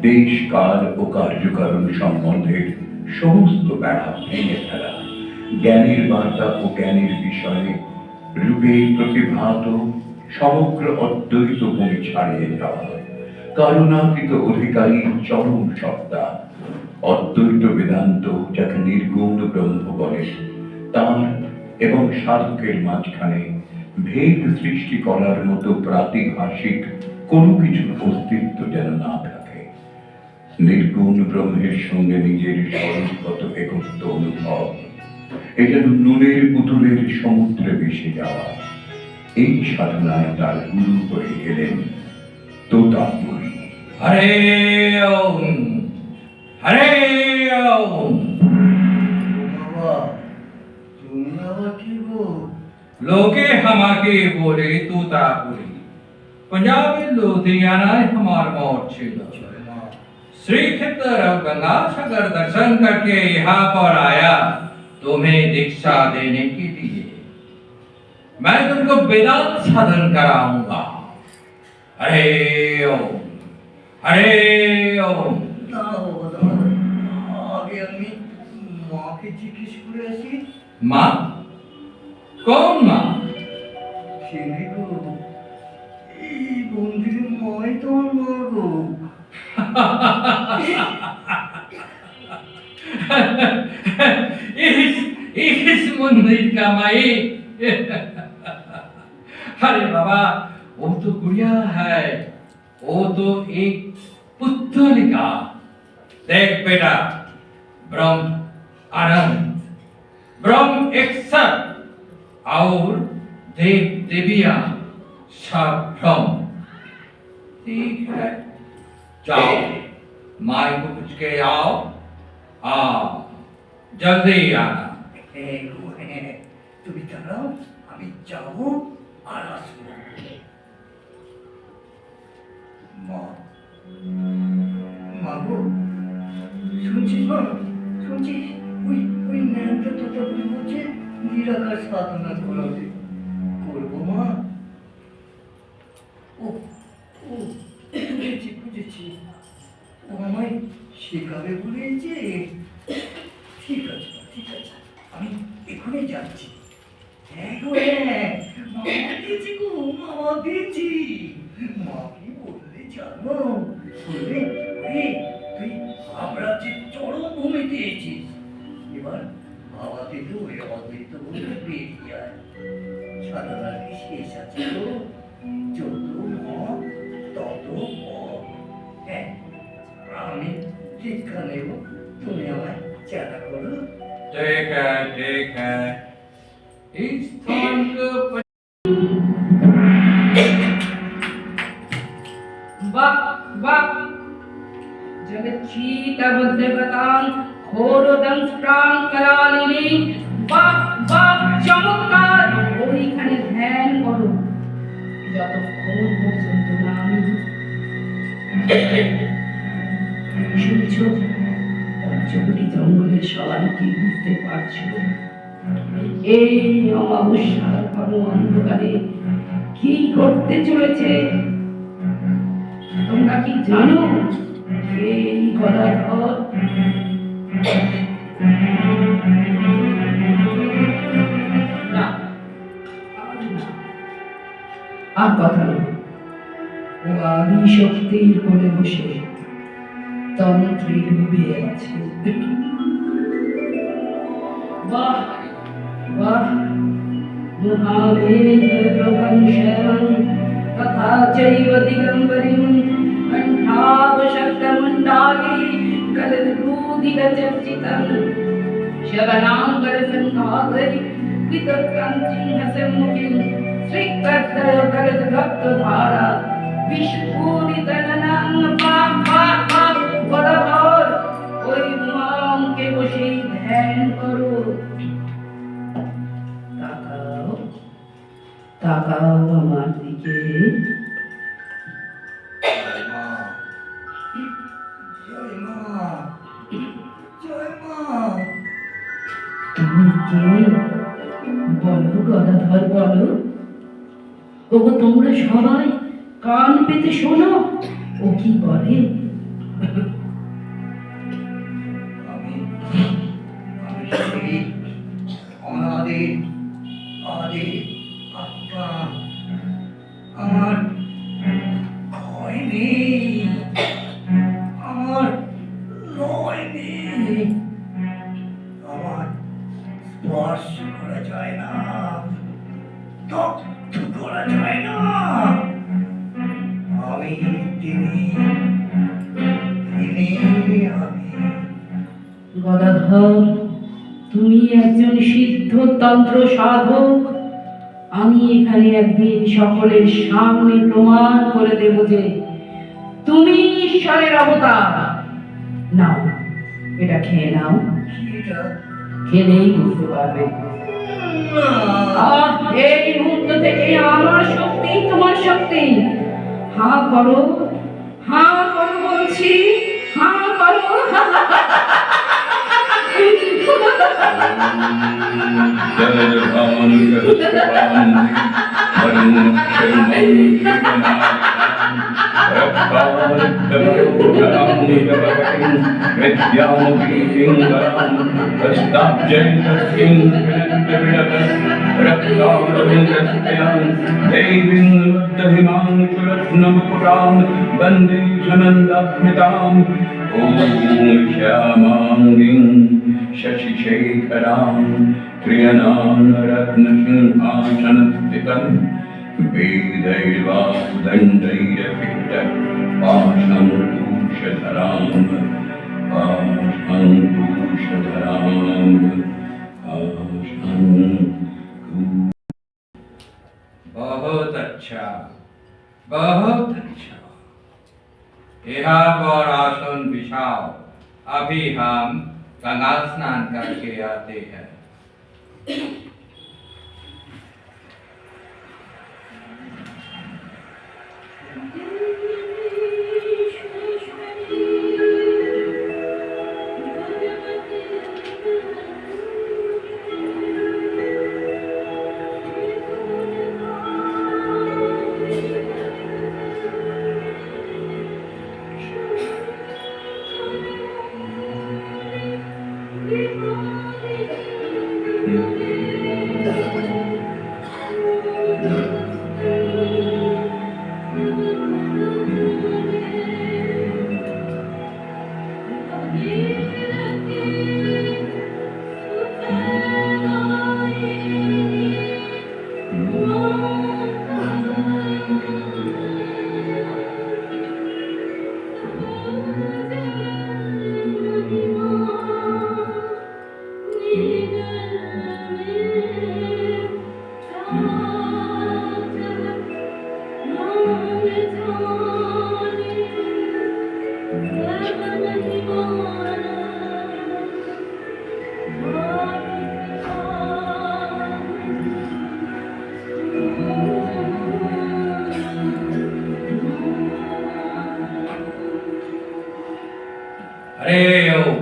দেশ কাল ও কার্যকারণ সম্বন্ধের সমস্ত বেড়া ভেঙে ফেলা, জ্ঞানের বার্তা ও জ্ঞানের বিষয়ে রূপে প্রতিভাত সমগ্র অদ্বৈত ভূমি ছাড়িয়ে যাওয়া, কারণাতীত অধিকারী চরম সত্তা অদ্বৈত বেদান্ত, যাকে নির্গুণ ব্রহ্ম বলে, তার এবং সাধকের মাঝখানে ভেদ সৃষ্টি করার মতো প্রাতিভাষিক কোনো কিছুর অস্তিত্ব যেন না থাকে। নির্গুণ ব্রহ্মের সঙ্গে নিজের স্বরূপগত একত্ব অনুভব, এ যেন নুনের পুতুলের সমুদ্রে ভেসে যাওয়া। এই সাধনায় তার গুরু হয়ে গেলেন তোতাপুরী। হরে ওম, হরে ওম। বাবা, তুমি আবার কি গো? লোকে আমাকে বলে তোতাপুরি। पंजाबी लुधियाना हमार मोर ছিল। श्री क्षेत्र और गंगा सागर दर्शन करके यहाँ पर आया तुम्हें दीक्षा देने के लिए। मैं तुमको वेदांत साधन कराऊंगा। हरे ओम, हरे ओम। দাও দাও, আগে আমি মাকে জিজ্ঞেস করে আসি। माँ? कौन माँ? ছেলে গো, এই বন্দির মাই তোমার মা গো। इस मंदिर का माई। अरे बाबा, वो तो गुड़िया है, वो तो एक पुतलिका। देख बेटा, ब्रह्म आनंद, ब्रह्म एक्सर और देव देविया सब ब्रह्म। ठीक है, जाओ माई को पूछ के आओ। जल्दी आना। হ্যাঁ গো, হ্যাঁ, তুমি দাঁড়াও, আমি যাবো আর আসবো। মা, মা গো, শুনছিস মা? শুনছিস? ওই ন্যাংটা তোতাপুরি বলছে নিরাকার সাধনা করাবে। করবো মা? ও ও বুঝেছি বুঝেছি, ও আমায় শেখাবে বলেছে। ঠিক আছে মা, ঠিক আছে, আমি এখনই যাচ্ছি। হ্যাঁ গো, হ্যাঁ, মামা দিয়েছি গো, মামা দিয়েছি। মা কি বললে জানো? বললে, ওরে, তুই সাম্রাজ্যের চরম ভূমি দিয়েছিস, এবার বাবা থেকে ওই অদ্বৈত বলে বেরিয়ে আয়। সাধনার কি শেষ আছে গো? যত মত তত পথ। হ্যাঁ, আমি দীক্ষা নেব, তুমি আমায় চাঁদা করো। ठीक है, ठीक है। इस स्थान को वाह वाह जगच्चीतबुद्धगतां घोरदंष्ट्रां करालिनी। वाह वाह চমৎকার। ওইখানে ধ্যান করো যতক্ষণ পর্যন্ত না আমি শুনছো। পঞ্চবটি জঙ্গলের সবাই কি বুঝতে পারছো? এই অমাবস্যার ঘন অন্ধকারে কি করতে চলেছে তোমরা কি জানো? এই গদাধর না, আর কথা নয়। ও আদি শক্তির কোলে বসে তন্ত্রে ডুবে আছে। বাহ বাহ महावेदप्रकंशनं तथा चैव दिगम्बरीं कण्ठावशब्दमण्डाली कलदूदिगचर्चितं शवनाङ्गरसङ्घातै कृतकञ्चिन्हसम्मुखीं श्रीकर्तकलद्भक्तधारा विस्फुरितननं पां पां पां गदाधर ওই মাকে বসে ধ্যান করো। তাকাও তাকাও আমার দিকে। জয় মা, জয় মা, জয় মা। তুমি কে বলো গদাধর, বলো। ওগো তোমরা সবাই কান পেতে শোনো, ও কি বলে। আমি সেই অনাদি আদি আত্মা। আমার ক্ষয় নেই, আমার লয় নেই, আমার স্পর্শ করা যায় না, দগ্ধ করা যায় না। আমি তিনি, তিনি আমি। গদাধর, তুমি একজন সিদ্ধ তন্ত্র সাধক। আমি এখানে একদিন সকলের সামনে প্রমাণ করে দেব যে তুমি ঈশ্বরের অবতার। নাও, এটা খেয়ে নাও, এটা খেলেই বুঝতে পারবে। এই মুহূর্ত থেকে আমার শক্তি তোমার শক্তি। হা করো, হা করো বলছি, হা করো। वंदे सनंदात्मितां ओम श्यामांगीं शशिशेखरां त्रियनां रत्नसिंहासनस्थितं वेदैर्वादण्डैरभिष्टः पाशङ्कुशधरां बहुत अच्छा, बहुत अच्छा। यहाँ पर आसन बिछाओ, अभी हम गंगा स्नान करके आते हैं। हरे ओम,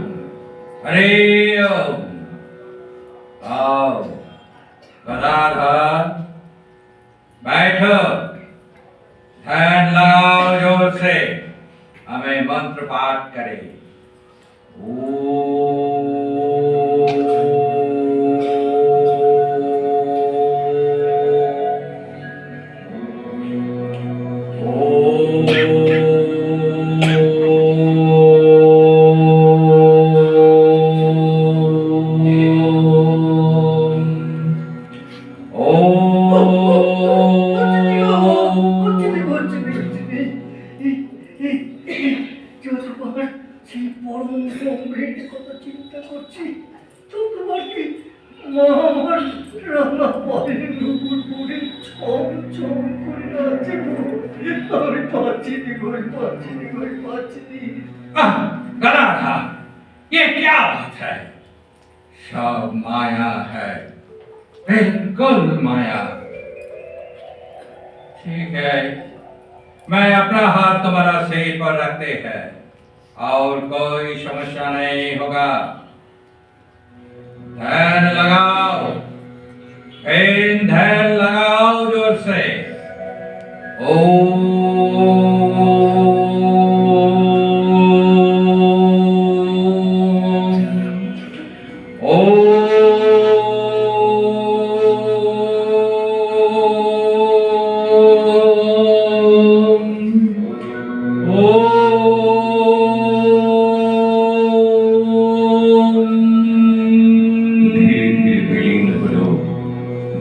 हरे ओम। आओ गदाधर, बैठो, ध्यान लगाओ जोर से, हमें मंत्र पाठ करें। गदाधर, ये क्या बात है? सब माया है, बिल्कुल माया। ठीक है, मैं अपना हाथ तुम्हारा सिर पर रखते हैं और कोई समस्या नहीं होगा। ध्यान लगाओ, ध्यान लगाओ जोर से।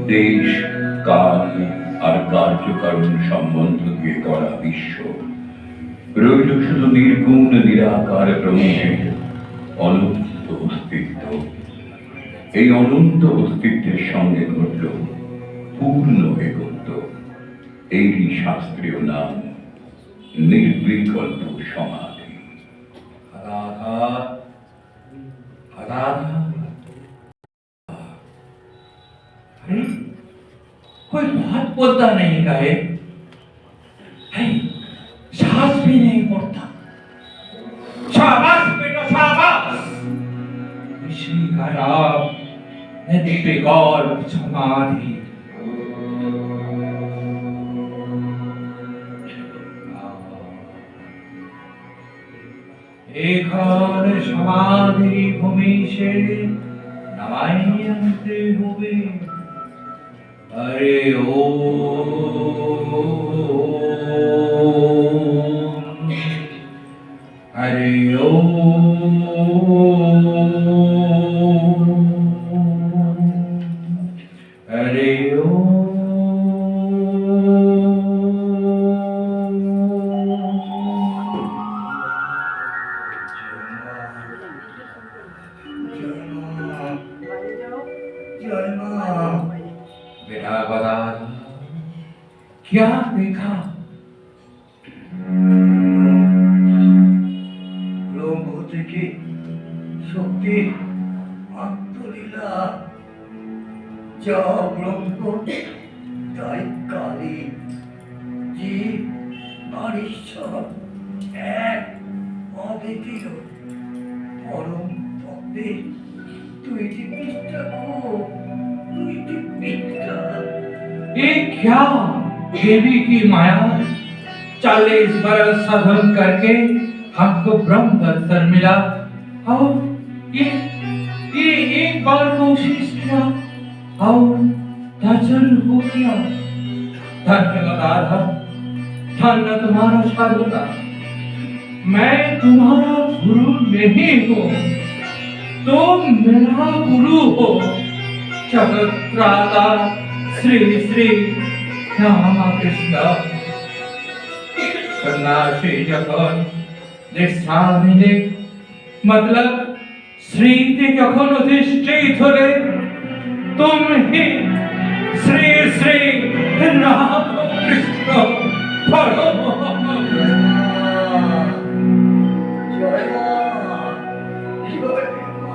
देश काल আর কার্যকারণ সম্বন্ধ দিয়ে গড়া বিশ্ব রইল শুধু নির্গুণ নিরাকার ব্রহ্মের অনন্ত অস্তিত্ব। এই অনন্ত অস্তিত্বের সঙ্গে ঘটল পূর্ণ একত্ব। এই শাস্ত্রীয় নাম নির্বিকল্প সমাধি। बहुत बोलता नहीं गायब, है, सांस भी नहीं पड़ता। शाबाश बेटा शाबाश, इसी का नाम निर्विकार समाधि। एखान समाधि भूमि से नमायन्ते हुए हरे ओम, हरे ओम, हरे ओम। बेटा बता, क्या देखा? ব্রহ্মতিকে শক্তি আত্মলীলা, যা ব্রহ্ম তাই কালী, জীব আর ঈশ্বর এক, অদ্বিতীয় পরম তত্ত্বের দুইটি পৃষ্ঠা গো, দুইটি পৃষ্ঠা। ये क्या देवी की माया, 40 बरस साधन करके हमको ब्रह्म दर्शन मिला और ये एक बार कोशिश किया और दर्शन हो गया। धन्यवाद राधा, धन्य तुम्हारा साधुता। मैं तुम्हारा गुरु नहीं हूँ, तुम मेरा गुरु हो। जगत त्राता श्री श्री रामकृष्ण सन्यासी যখন দীক্ষা নিলে, मतलब শ্রীতে যখন অধিষ্ঠিত হলে, তুমি শ্রী শ্রী রামকৃষ্ণ পরমহংস। জয় মা, জয় মা।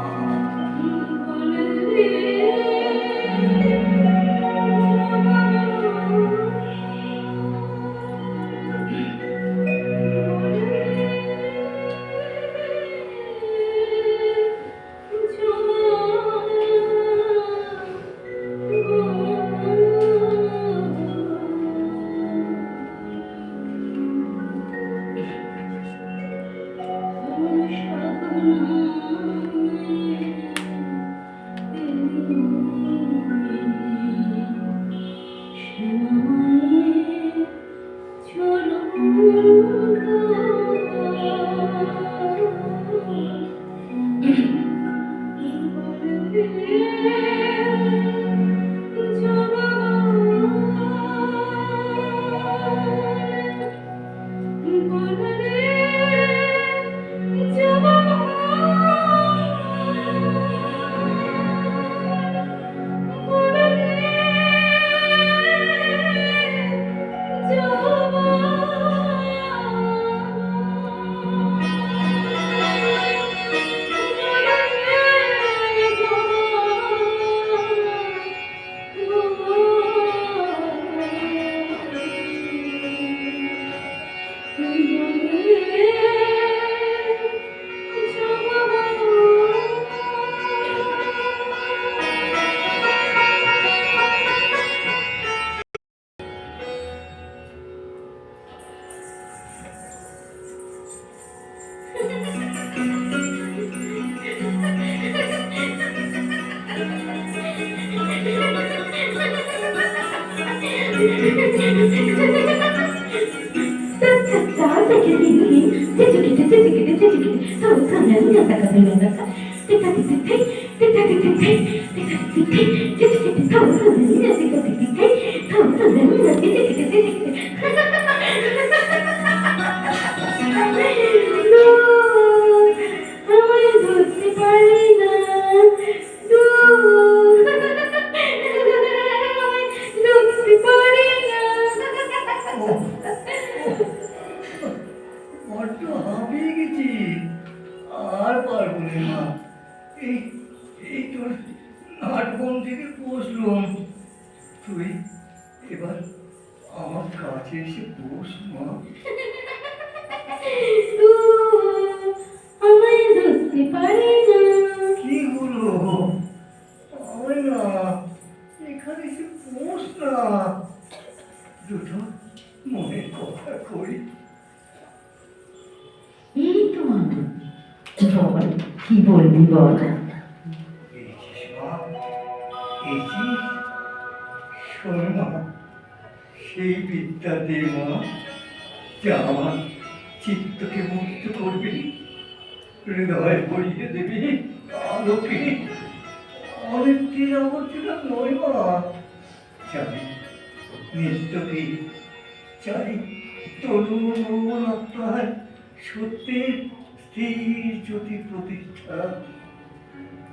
বড্ড হাঁপিয়ে গেছি, আর পারবো না মা। এই এই তোর নাটবন থেকে বসলুম, তুই কাছে এসে বস মা। আমায় ধরতে পারে না। কি হলো? আয় না, এখানে এসে বস না। দুটো মনের কথা কই। এই তো আমি। বল, কি বলবি বল। এসেছিস মা, এসেছিস? শোন মা, সেই বিদ্যা দে মা, যা আমার চিত্তকে মুক্ত করবি, হৃদয় ভরিয়ে দেবি আলোকে। অনেকটির আবর্জনা নয় মা, চাই নিত্যকে, চাই তরুণ আপনার সত্যের স্থির জ্যোতি প্রতিষ্ঠা।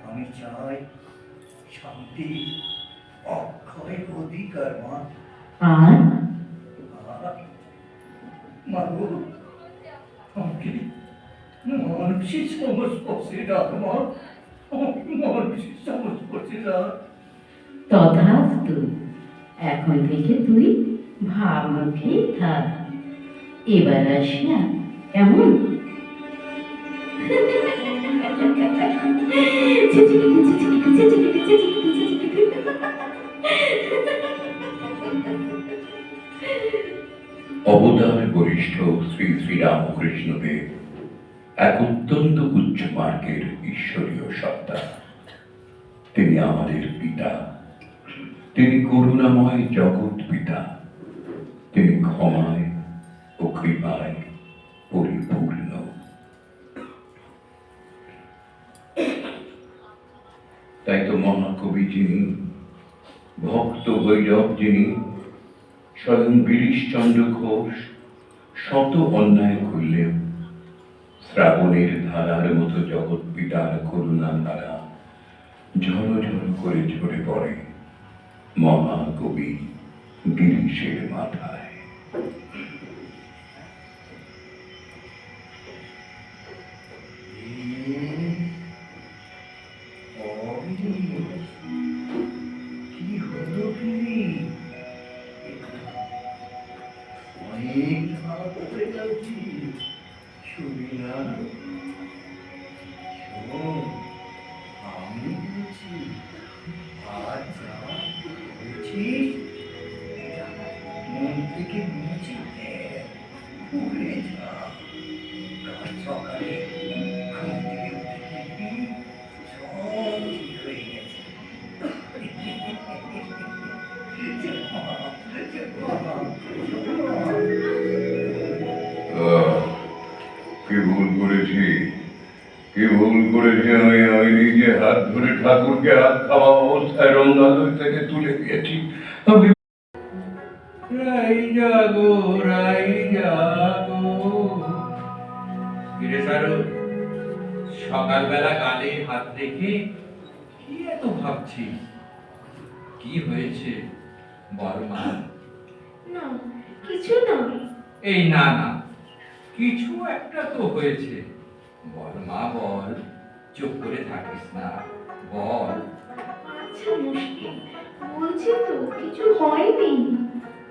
আমি চাই শান্তি, অক্ষয় অধিকার মা। আর মাগো, আমাকে মানুষের সংস্পর্শে রাখ মা, আমাকে মানুষের সংস্পর্শে রাখ। তথাস্তু। এখন থেকে তুই ভাবমুখেই থাক। এবার আসি না, কেমন? অবতার বরিষ্ঠ শ্রী শ্রী রামকৃষ্ণদেব এক অত্যন্ত উচ্চ মার্গের ঈশ্বরীয় সত্তা। তিনি আমাদের পিতা, তিনি করুণাময় জগৎ পিতা, তিনি ক্ষমায় ও কৃপায় পরিপূর্ণ। তাই তো মহাকবি যিনি, ভক্ত ভৈরব যিনি, স্বয়ং গিরিশচন্দ্র ঘোষ শত অন্যায় করলেও শ্রাবণের ধারার মতো জগৎ পিতার করুণা ধারা ঝড় ঝড় করে ঝরে পড়ে মহাকবি গিরিশের মাথায়। কি হলো কি? অনেক ভাব হয়ে যাচ্ছি, শুনি না? শোন, আমি বলছি, আজ যা বলছিস মন থেকে মুছে দে, ভুলে যা। কাল সকালে ঘুম থেকে উঠে দেখবি সব ঠিক হয়ে গেছে। কি ভুল করেছি, কি ভুল করেছি আমি? আমি নিজে হাত ধরে ঠাকুরকে হাত খাওয়া অবস্থায় রঙ্গালয় থেকে তুলে দিয়েছি। আমি রাই জাগো, রাই জাগো। কিরে সারু, সকালবেলা গালে হাত রেখে কি এত ভাবছিস? কি হয়েছে বল মা। না, কিছু না। এই না না, কিছু একটা তো হয়েছে। বল মা বল, চুপ করে থাকিস না, বল। আচ্ছা মুশকিল, বলছি তো কিছু হয়নি।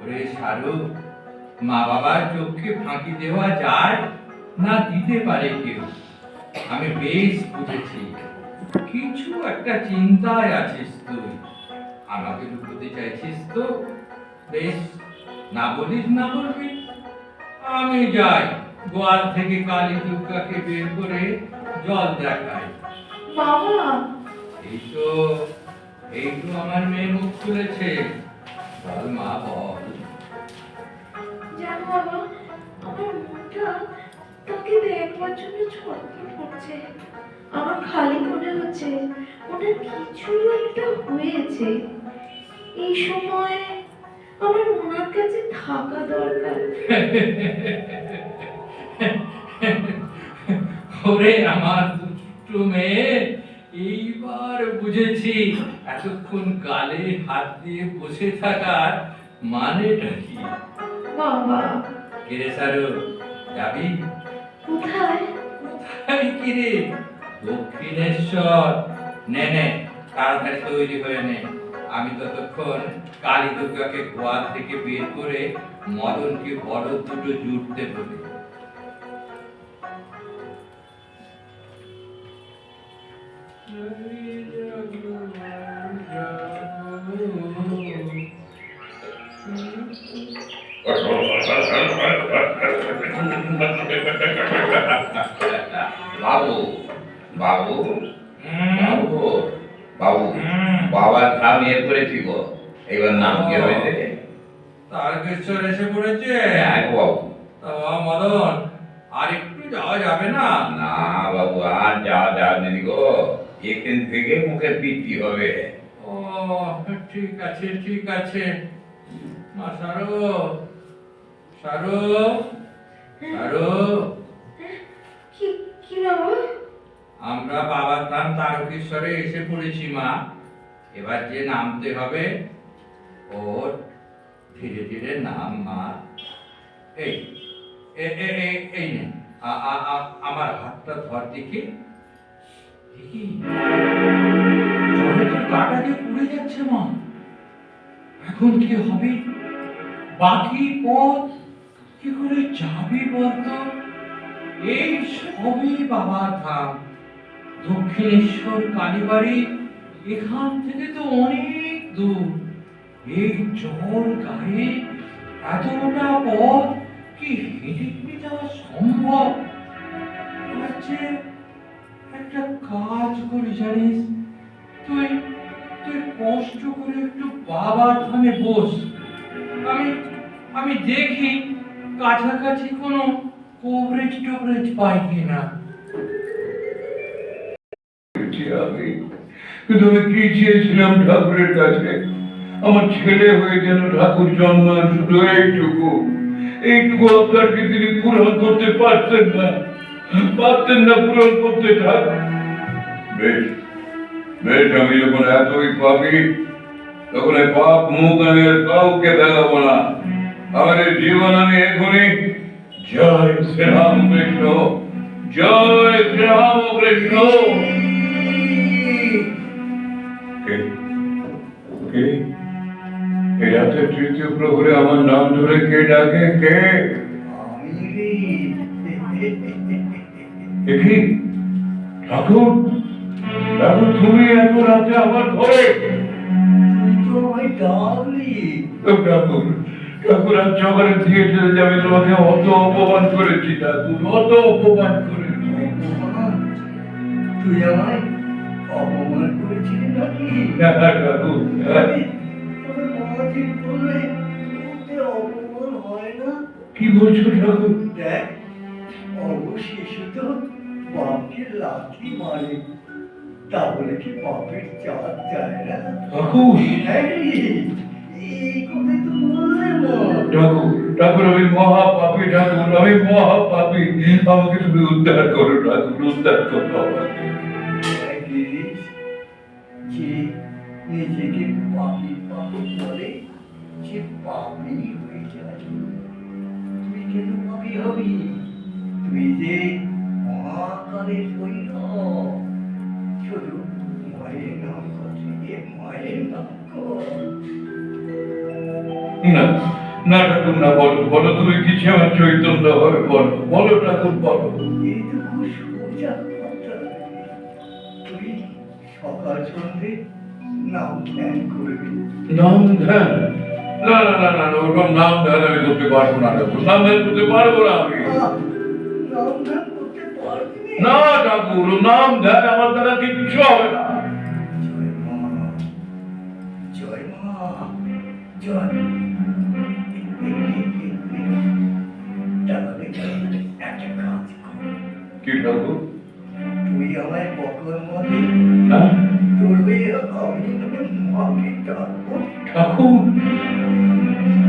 ওরে সারু, মা বাবার চোখকে ফাঁকি দেওয়া যায় না দিতে পারে কেউ। আমি বেশ বুঝেছি, কিছু একটা চিন্তায় আছিস তুই। আমাকে লুকোতে চাইছিস তো? বেশ, না বলিস না বলবি। আমি যাই, গোয়াল থেকে কালী দুর্গাকে বের করে জল দেখাই। বাবা, এই তো আমার মেয়ে মুখ খুলেছে। বল মা বল। জানো বাবা, আমার মনটা তাকে দেখবার জন্য ছটফট করছে। আমার খালি মনে হচ্ছে ওনার কিছু একটা হয়েছে। এই সময় আমার ওনার কাছে থাকা দরকার। ওরে আমার দুষ্টু মেয়ে, এইবার বুঝেছি এতক্ষণ গালে হাত দিয়ে বসে থাকার মানেটা কি। বাবা, কিরে সারু, যাবি কোথায়? কোথায়? কিরে, দক্ষিণেশ্বর। নে নে, তাড়াতাড়ি তৈরি হয়ে নে। আমি ততক্ষণ কালী দুর্গাকে গোয়াল থেকে বের করে মদনকে বড় দুটো জুটতে বলি। বাবু বাবু বাবু বাবু বাবার ধাম এর করেছি গো, এবার নাম কি হয়েছে? তারকেশ্বর এসে পড়েছে। হ্যাঁ গো বাবু। তা মদন, আর একটু যাওয়া যাবে না? না বাবু, আর যাওয়া যাবে না গো, এখান থেকে মুখে পিটি হবে। ও ঠিক আছে ঠিক আছে। মা সারো, সারো, সারো, কি কি বাবা? আমরা বাবার ধাম তারকেশ্বরে এসে পড়েছি মা। এবার যে নামতে হবে ওর ধীরে ধীরে নাম মা। এই এই নে, আমার হাতটা ধর দেখি। দেখি জলে তোর কাটা দিয়ে পুড়ে যাচ্ছে মা। এখন কি হবে? বাকি পথ কি করে যাবি বলতো? এই সবই বাবার ধাম। দক্ষিণেশ্বর কালীবাড়ি এখান থেকে তো অনেক দূর। এই জল গায়ে এতটা পথ কি হেঁটে হেঁটে যাওয়া সম্ভব? আচ্ছা একটা কাজ করি জানিস, তুই তুই কষ্ট করে একটু বাবার ধামে বস। আমি আমি দেখি কাছাকাছি কোনো কভারেজ টভারেজ পাই কিনা। আমি কিন্তু আমি কি চেয়েছিলাম ঠাকুরের কাছে? আমার ছেলে হয়ে যেন ঠাকুর জন্মান, শুধু এইটুকু এইটুকু আপনাকে তিনি পূরণ করতে পারতেন না, পূরণ করতে। ঠাকুর বেশ বেশ, আমি যখন এতই পাপি তখন এই পাপ মুখ আমি আর কাউকে দেখাবো না। আমার এই জীবন আমি এখনই জয় শ্রীরাম কৃষ্ণ, জয় শ্রীরাম কৃষ্ণ। এই রাতের তৃতীয় প্রহরে আমার নাম ধরে কে ডাকে? কে? আমি রে। দেখি ঠাকুর, ঠাকুর তুমি এত রাতে আমার ঘরে? তুই তো আমায় ডাকলি। ঠাকুর, ঠাকুর আজ সকালে থিয়েটারে যাবে, তোমাকে অত অপমান করেছি ঠাকুর, অত অপমান করেছি। তুই আমায় অপমান করেছিলি নাকি? ঠাকুর তবে মাঝি বললে ওতে অপমান হয় না। কি বলছো ঠাকুর? দেখ, অবশেষে তো বাপকে লাথি মারে, তাহলে কি বাপের চাঁদ যায় না? ঠাকুর হ্যাঁ রে, এই কথাই তো বললে না। ঠাকুর, ঠাকুর আমি মহাপাপী ঠাকুর, আমি মহাপাপী, আমাকে তুমি উদ্ধার করো ঠাকুর, উদ্ধার করো আমাকে। গিরিশ, যে নিজেকে পাপি পাপি বলে সে পাপি হয়ে যায়। তুই কেন পাপি হবি? তুই যে মহাকালের সৈন্য। শুধু মায়ের নাম করছে, মায়ের নাম কর। না না ঠাকুর না, বলো বলো, তুমি কিছু আমার চৈতন্য হবে, বলো বলো ঠাকুর বলো। এইটুকু সোজা কথা। তুই সকাল সন্ধে নাম ধ্যান করবি। নাম ধ্যান? না না না না, ওরকম নাম ধ্যান আমি করতে পারবো না ঠাকুর, নাম ধ্যান করতে পারবো না আমি। নাম ধ্যান করতে পারবি না ঠাকুর, নাম ধ্যান আমার দ্বারা কিচ্ছু হবে না। জয় মা, জয় মা, জয়। তাহলে একটা কাজ কর, কি ঠাকুর? তুই আমায় বকর মধ্যে হ্যাঁ তোর হয়ে আমি তোকে মাকে ডাকবো। ঠাকুর,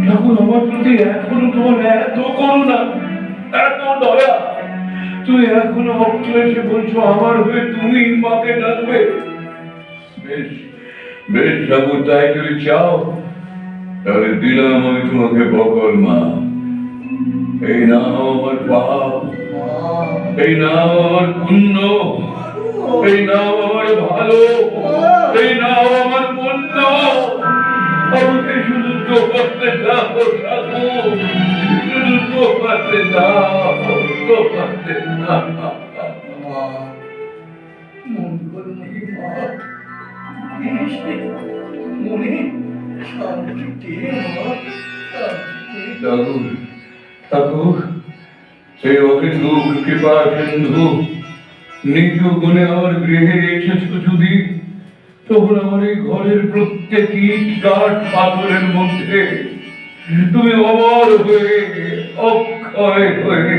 ঠাকুর আমার প্রতি এখনো তোমার এত করুণা, এত দয়া, তুই এখনো ভক্ত এসে বলছো আমার হয়ে তুমি মাকে ডাকবে? বেশ বেশ ঠাকুর, তাই যদি চাও তাহলে দিলাম আমি তোমাকে বকর মা। এই নাম আমার পাপ, এই নাম আমার পুণ্য, এই নাম আমার ভালো, এই নাম আমার পুণ্য। গোপাতে দাও, গোপাতে দাও। মা, মন করো নাকি মা? এসে মনে শান্তি দে মা, শান্তি দে। ঠাকুর, ঠাকুর, সেই অহিন্দু কৃপা সিন্ধু নিজ গুণে আমার গৃহে এসেছ যদি, তখন আমার এই ঘরের প্রত্যেক ইট কাঠ পাথরের মধ্যে তুমি অমর হয়ে, অক্ষয় হয়ে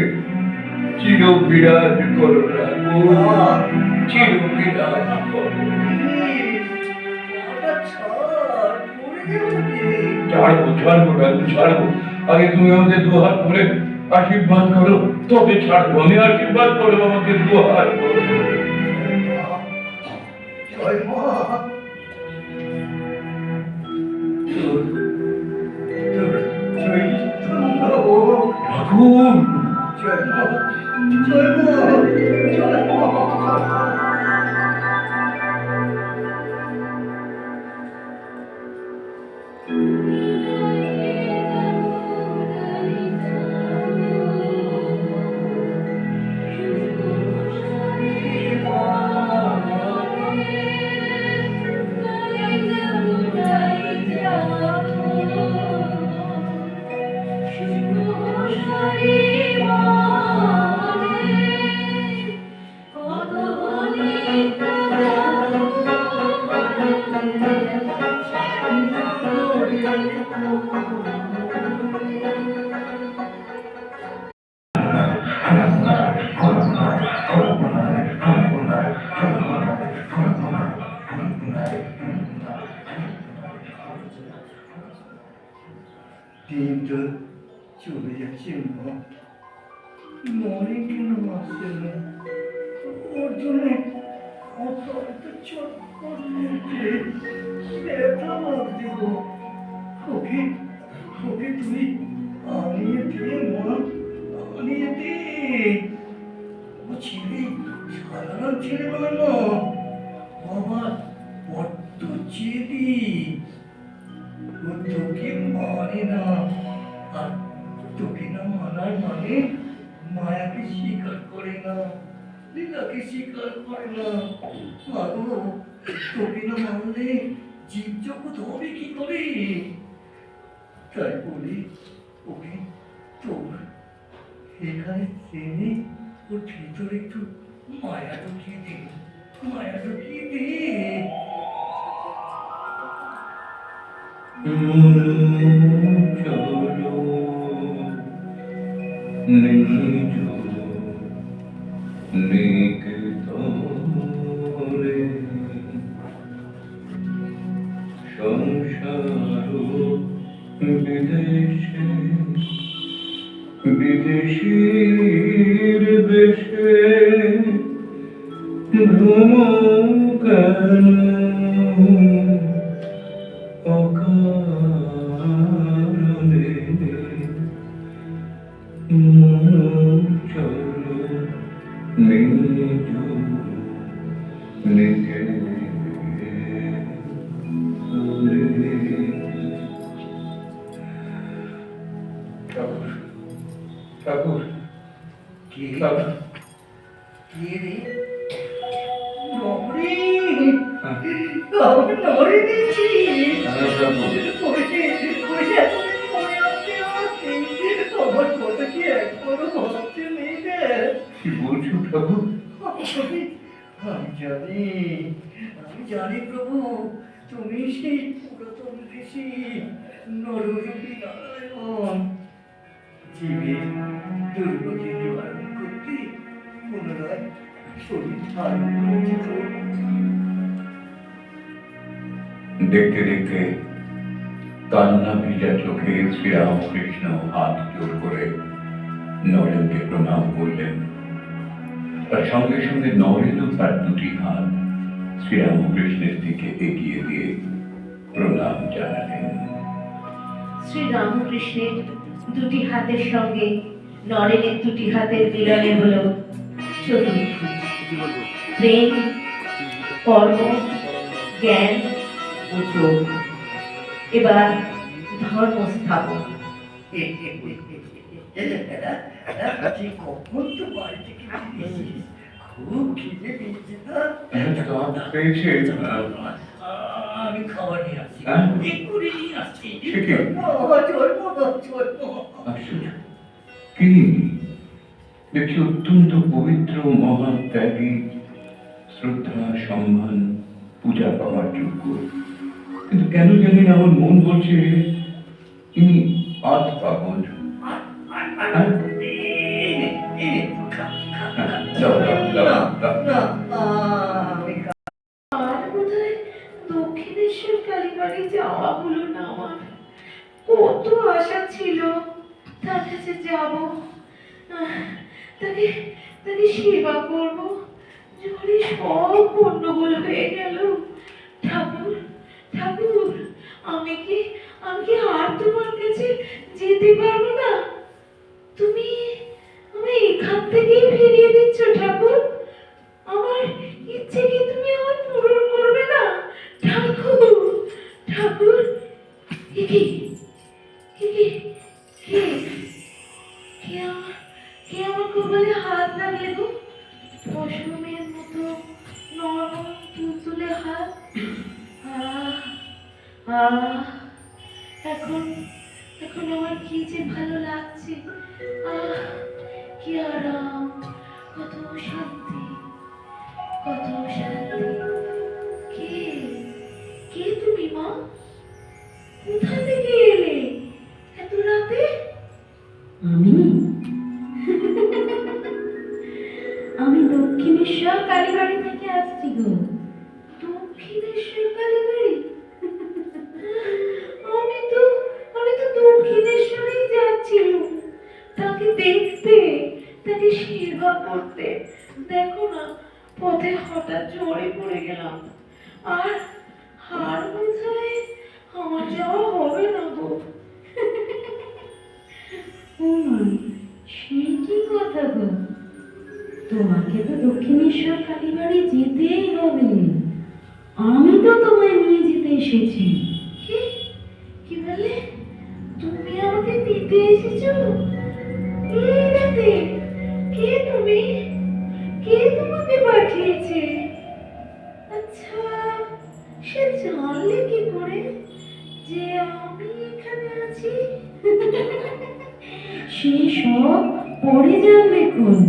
চির বিরাজ করো ঠাকুর, চির বিরাজ করো। মাটা ছাড়, পড়ে যাবে। ছাড়বো, ছাড়বো ঠাকুর, ছাড়বো। আগে তুমি আমাকে দুহাত করে আশীর্বাদ করো, তবে ছাড়বো। আমি আশীর্বাদ করো, আমাকে দুহাত করো। জয় মা। তোর জয় স্তম্ভ হোক। ঠাকুর, জয় মা, জয় মা, জয় মা। দিনটা চলে যাচ্ছে মা, মনে কেন আসছে না? ওর জন্য কত চটপট করছে, ব্যথা লাগছে গো। ওকে ওকে তুই আনিয়ে দে মা, আনিয়ে দে। ও ছেলে সাধারণ ছেলেবেলা না, বাবা বড্ড জেদি। ও তোকে মানে না, আর তোকে না মানার মানে মায়াকে স্বীকার করে না, লীলাকে স্বীকার করে না। মাগো, তোকে না মানলে জীব জগৎ হবে কি করে? তাই বলি ওকে তোর এখানে জেনে ওর ভিতরে একটু মায়া ঢুকিয়ে দে, মায়া ঢুকিয়ে দে। চলো নিজ নিকেতনে, সংসার বিদেশে, বিদেশীর বেশে ভ্রম কেন অকারণে? চলো নিজ ঠাকুর, ঠাকুর, কে ঠাকুর। কে রে? নবরি, আমি নবরি দিচ্ছি। আমার কথা কি একবারও ভাবতে নেই রে? কি বলছো ঠাকুর? আমি জানি, আমি জানি প্রভু, তুমি সেই পুরাতন ঋষি নররূপী নারায়ণ, জীবের দুর্গতি নিবারণ করতে পুনরায় শরীর ধারণ করেছ। দেখতে দেখতে কান্না ভিজা চোখে শ্রীরামকৃষ্ণ হাত জোর করে নরেনকে প্রণাম করলেন। আর সঙ্গে সঙ্গে নরেনও তার দুটি হাত শ্রীরামকৃষ্ণের দিকে এগিয়ে দিয়ে প্রণাম জানালেন। শ্রী রামকৃষ্ণের দুটি হাতের সঙ্গে নরেনের দুটি হাতের মিলনে হলো চতুর্ভুজ। প্রেম, কর্ম, জ্ঞান ও যোগ। এবার ধর্ম স্থাপন। তুই কখন তো বাড়ি থেকে বেরিয়েছিস? খুব খিদে পেয়েছে না? দাঁত পেয়েছে। আমি খাবার নিয়ে আসছি, হ্যাঁ? এক্ষুনি নিয়ে আসছি। সে কি? বাবা, চল বাবা, চল বাবা। আশ্চর্য, কি দেখছি অত্যন্ত পবিত্র, মহাত্যাগী, শ্রদ্ধা সম্মান পূজা পাওয়ার যোগ্য, কিন্তু কেন জানি না আমার মন বলছে তিনি আজ পাগল। হ্যাঁ? দাও, দাও, দাও, দাও। আর বোধহয় দক্ষিণেশ্বর কালীবাড়ি যাওয়া হলো না আমার। কত আশা ছিল তার কাছে যাব, তাকে তাকে সেবা করব। জলে সব গন্ডগোল হয়ে গেল। ঠাকুর, ঠাকুর, আমি কি আর তোমার কাছে যেতে পারবো না? তুমি আমি এখান থেকেই ফিরিয়ে দিচ্ছ ঠাকুর? আমার ইচ্ছে কি তুমি আমার পূরণ করবে না? ঠাকুর, ঠাকুর, কে কে কে কে কে কে আমার কে আমার কপালে হাত লাগলে গো? পশমের মতো নরম তুলতুলে হাত। আহ আহ এখন এখন আমার কি যে ভালো লাগছে। আহ কি আরাম, কত শান্তি, কত শান্তি। কে কে তুমি মা? কোথা থেকে এলে এত রাতে? আমি আমি দক্ষিণেশ্বর কালীবাড়ি থেকে আসছি গো। দক্ষিণেশ্বর কালীবাড়ি? আমি তো দক্ষিণেশ্বরেই যাচ্ছিলাম তাকে দেখতে, তাকে সেবা করতে। দেখো না, পথে হঠাৎ ঝরে পড়ে গেলাম। আর বোধহয় আমার যাওয়া হবে না গো। ও মা, সে কি কথা গো? তোমাকে তো দক্ষিণেশ্বর কালীবাড়ি যেতেই হবে। আমি তো তোমায় নিয়ে যেতে এসেছি। কি কি বলে? তুমি আমাকে দিতে এসেছো এই রাতে? কে তুমি? কে তোমাকে পাঠিয়েছে? আচ্ছা, সে জানলে কি করে যে আমি এখানে আছি? সে সব পরে জানবে কোন।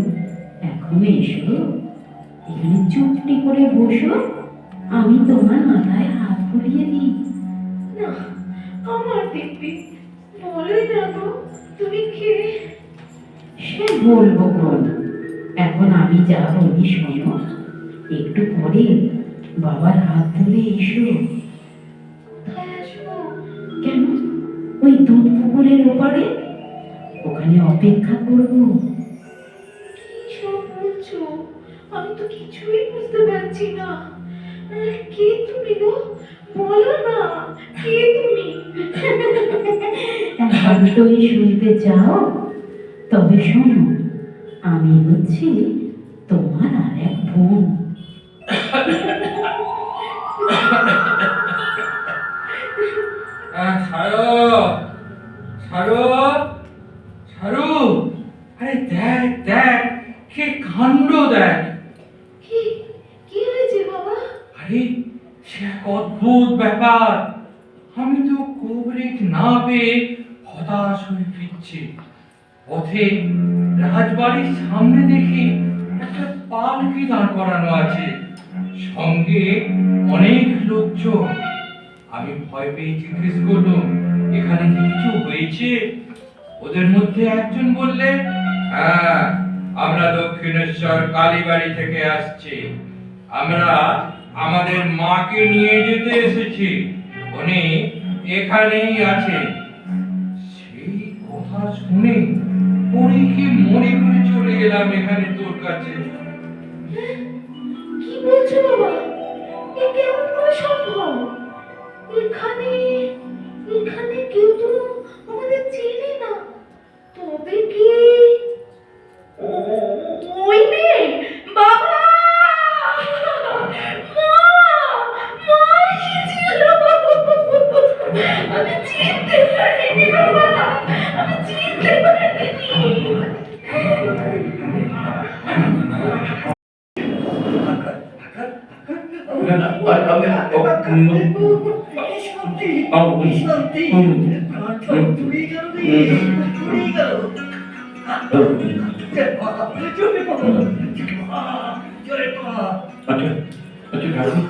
এখন এসো, এখানে চুপটি করে বসো, আমি তোমার মাথায় হাত বুলিয়ে দিই। না, আমার দিব্যি বলোই না গো, তুমি কে? সে বলবো কোন, এখন আমি যা বলি শোনো। একটু পরে বাবার হাত ধরে এসো। কোথায় আসবো? কেন? ওই দুধ পুকুরের ওপারে, ওখানে অপেক্ষা করবো। কি সব বলছো? আমি তো কিছুই বুঝতে পারছি না। কে তুমি গো? বলো না, কে তুমি? এখন তুই শুনতে চাও? তবে শোনো, আমি হচ্ছি তোমার আর এক বোন। ছাড়ো, ছাড়ো, ছাড়ো। আরে দেখ দেখ, কে কাণ্ড দেখ। কি কি হয়েছে বাবা? আরে সে এক অদ্ভুত ব্যাপার। আমি তো কোবরেজ না পেয়ে হতাশ হয়ে ফিরছি। পথে রাজবাড়ির সামনে দেখি একটা পালকি দাঁড় করানো আছে, সঙ্গে অনেক লোকজন। আমি ভয় পেয়ে জিজ্ঞেস করলাম, এখানে কি কিছু হয়েছে? ওদের মধ্যে একজন বললে, হ্যাঁ, আমরা দক্ষিণেশ্বর কালীবাড়ি থেকে আসছি। আমরা আমাদের মাকে নিয়ে যেতে এসেছি, উনি এখানেই আছে। সেই কথা শুনে পড়ে কি মনে করে চলে এলাম এখানে তোর কাছে। কি বলছো বাবা? এ কেমন করে সম্ভব? এখানে এখানে কেউ তো আমাদের চেনে না। তবে কি ওই মেয়ে? বাবা, মা, মা এসেছিল। আমি চিনতে পারিনি বাবা, আমি করবেন না। আর আমি কি শান্তি, কি শান্তি। প্রাণ জুড়িয়ে গেল রে, জুড়িয়ে গেল। জয় মা, জয় মা, জয় মা। আচ্ছা আচ্ছা ঠাকুর,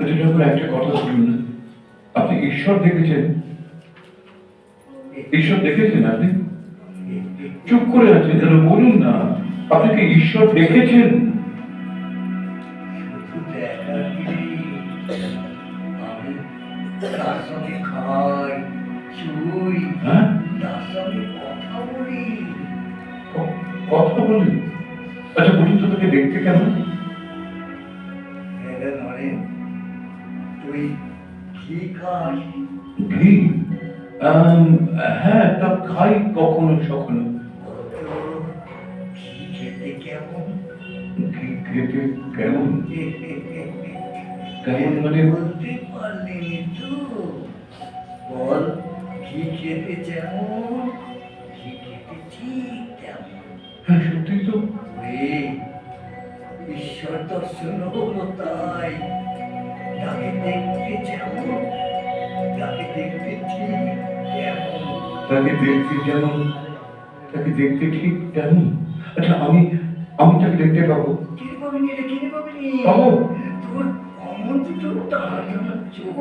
আচ্ছা ঠাকুর, একটা কথা বলুন না, আপনি ঈশ্বর দেখেছেন? ঈশ্বর দেখেছেন আপনি? চুপ করে আছেন কেন, বলুন না, আপনি কি ঈশ্বর দেখেছেন? শুধু দেখা কি, আমি তার সঙ্গে খাই, শুই, হ্যাঁ, তার সঙ্গে কথা বলি। কথা বলেন? আচ্ছা বলুন তো, তাকে দেখতে কেমন? এরা নরেন, তুই ঘি খাস? ঘি? হ্যাঁ, তা খাই কখনো সখনো। তো ঘি খেতে কেমন? ঘি খেতে কেমন? কেমন মানে? বলতে পারলি তো, বল ঘি খেতে যেমন, ঘি খেতে ঠিক তেমন। হ্যাঁ, সত্যি তো। ওরে, ঈশ্বর দর্শন হলো তাই, তাকে দেখতে যেমন, তাকে দেখতে ঠিক তেমন। তাকে দেখতে যেমন, তাকে দেখতে ঠিক তেমন। আচ্ছা আমি আমি তাকে দেখতে পাবো? কিনে পাবিনি রে, কিনে পাবিনি। পাবো? তোর অমন দুটো টানা টানা চোখ,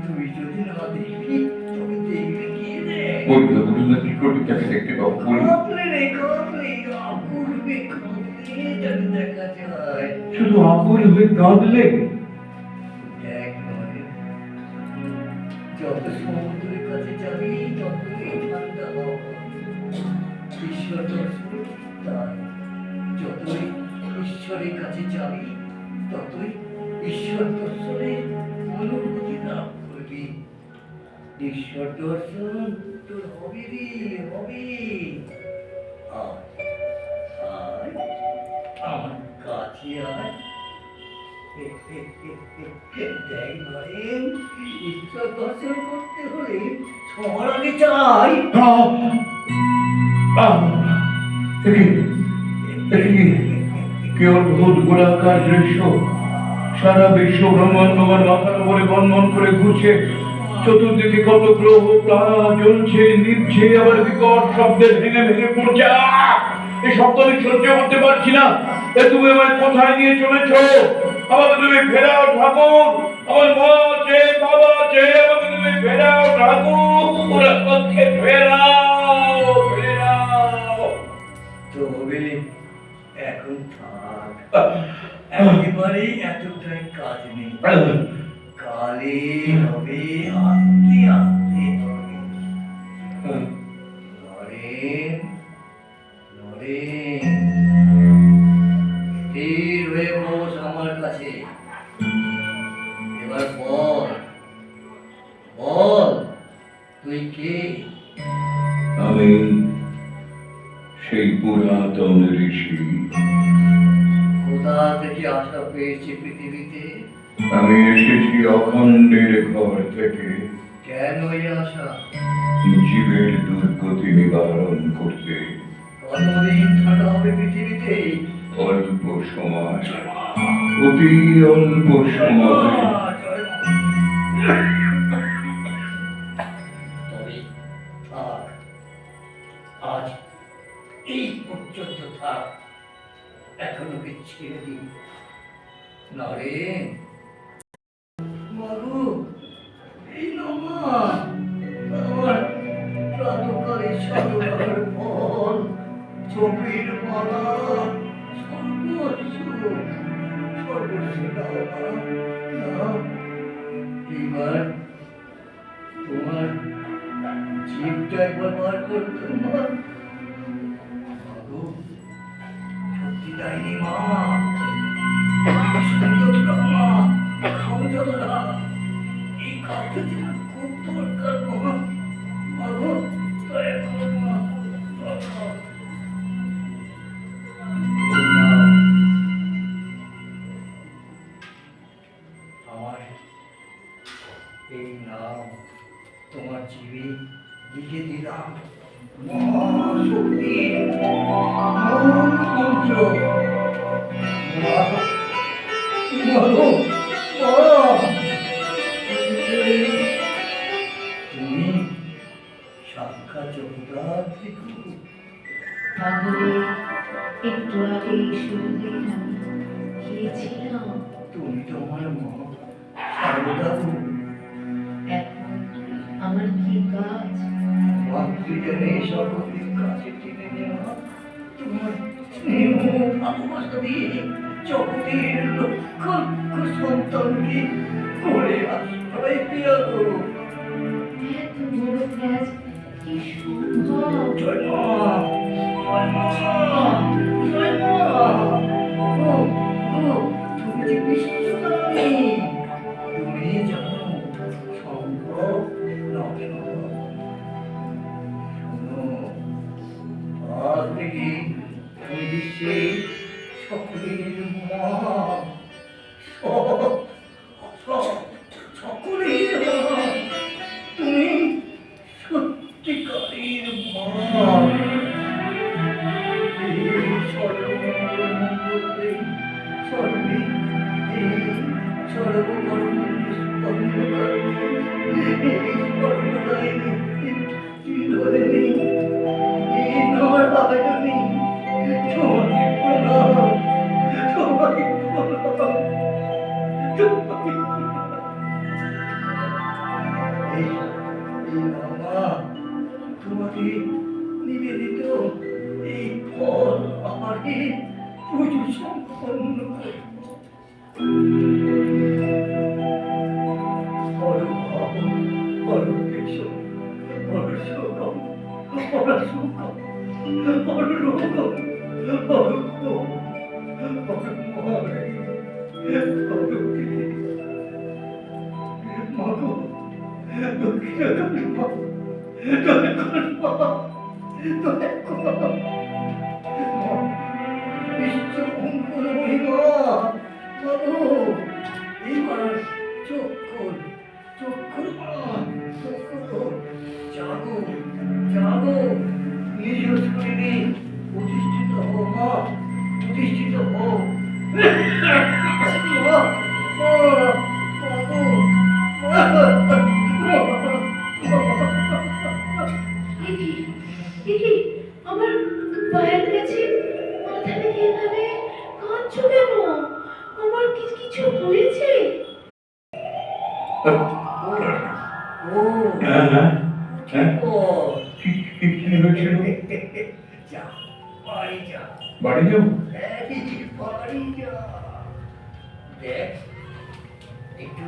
তুই যদি না দেখবি তবে দেখবি কি রে? বলুন না, বলুন না, কি করে তাকে দেখতে পাবো বলুন। কাঁদলে রে, কাঁদলে, আকুলবে কাঁদলে তাকে দেখা যায়। শুধু আকুল হয়ে কাঁদলে? দেখ নয়, যত সমুদ্রের কাছে যাবি ততই ঠান্ডা হওয়া। ঈশ্বর দর্শন তাই, যতই ঈশ্বরের কাছে যাবি ততই ঈশ্বর দর্শনের অনুভূতি লাভ করবি। ঈশ্বর দর্শন তোর হবে রে, হবে। আয়, আয়, আমার কাছে আয়। দেখ নরেন, ঈশ্বর দর্শন করতে হলে সবার আগে চাই কি অদ্ভুত গোলাকার দৃশ্য! সারা বিশ্ব ব্রহ্মাণ্ড আমার মাথার উপরে বনবন করে ঘুরছে। চতুর্দিকে কত গ্রহ তারা জ্বলছে, নিভছে, আবার বিকট শব্দে ভেঙে ভেঙে পড়ছে। এই শব্দ আমি সহ্য করতে পারছি না। তুমি আমায় কোথায় নিয়ে চলেছ? আমাকে তুমি ফেরাও ঠাকুর। আমার মা আছে, বাবা আছে, আমাকে তুমি ফেরাও ঠাকুর, আমাকে ফেরাও, ফেরাও। তবে এখন থাক, একেবারেই এতটাই কাজ নেই। কালে হবে, আস্তে আস্তে হবে। নরেন, নরেন, স্থির হয়ে বস আমার কাছে। এবার বল, বল তুই কে? আমি সেই পুরাতন ঋষি। কোথা থেকে আশা পেয়েছি পৃথিবীতে? আমি এসেছি অখণ্ডের ঘর থেকে, কেন এই আশা? জীবের দুর্গতি নিবারণ করতে। কতদিন থাকা হবে পৃথিবীতে? অল্প সময়, অতি অল্প সময়। তবে থাক, আজ এই পর্যন্ত থাক, এখন ওকে ছেড়ে দিন। নরেন, মাগো, এই নমা আমার প্রাতকালে সাধনার ফল, চোখের মালা, সর্বস্ব, সর্বস্ব দাও না। এবার তোমার জীবটা একবার বার করো তোমার। মাগো, সত্যি তাইনি মা, সুন্দর মা, সমঝোতা, এই কাজটা যেন খুব দরকার মা। মাগো, দয়া করো মা, আমার এই নাম তোমার জীবে লিখে দিলাম। মহাশক্তির মূল মন্ত্র। মাগো, তুমি সাক্ষাৎ জগদ্ধাত্রী গো। তাহলে একটু আগে শুনলে আমি গিয়েছিলাম। তুমি তোমার মা সারদা গো। এখন আমার কি কাজ? মাতৃজনে সকলের কাছে টেনে নেওয়া, তোমার স্নেহ ভালোবাসা দিয়ে জগতের লক্ষ লক্ষ সন্তানকে করে আশ্রয় পেয়ালো। এত বড় কাজ কি সম্ভব? জয় মা, জয় মা, জয় মা। ও, ও, তুমি যে বিশ্বদানী, তুমি জানো সম্ভব না অসম্ভব। শোনো, আজ থেকে তুমি বিশ্বের সকলের মা, সকলের মা। তুমি সত্যিকারের মা। এই সর্বমঙ্গলে সর্বে এই সর্বকর্মে স্পন্দকারিণী, এই সর্বদায়িনী, চিরদিনী, এই নারায়ণী, তোমাকে প্রণাম, তোমাকে প্রণাম, তোমাকে এই নামা তোমাকে নিবেদিত এই ফল আমাকে পুজো সম্পন্ন করে। পরভাবম, পরকেশম, পরশোকম, পরশুকম, পরলোকম, পরক্ষম, পরমহরে, পরকে। মাগো, দক্ষিণা তুমি মা, দয়া করো মা, দয়া করো মা। বিশ্বমঙ্গলময়ী মা, মাগো, এইবার চোখ খোল, চোখ খোল মা, চোখ খোল। জাগো, জাগো, নিজ শরীরে প্রতিষ্ঠিত হও মা, প্রতিষ্ঠিত হও। মা, মা, মাগো, মা, একি একি আমার পায়ের কাছে মাথা রেখে এভাবে কাঁদছো কেন? আমার কি কিছু হয়েছে? ও, হ্যাঁ হ্যাঁ হ্যাঁ ও, কি হয়েছিল? যা, বাড়ি যা, বাড়ি যাবো? এই বাড়ি যা। দেখ, একটু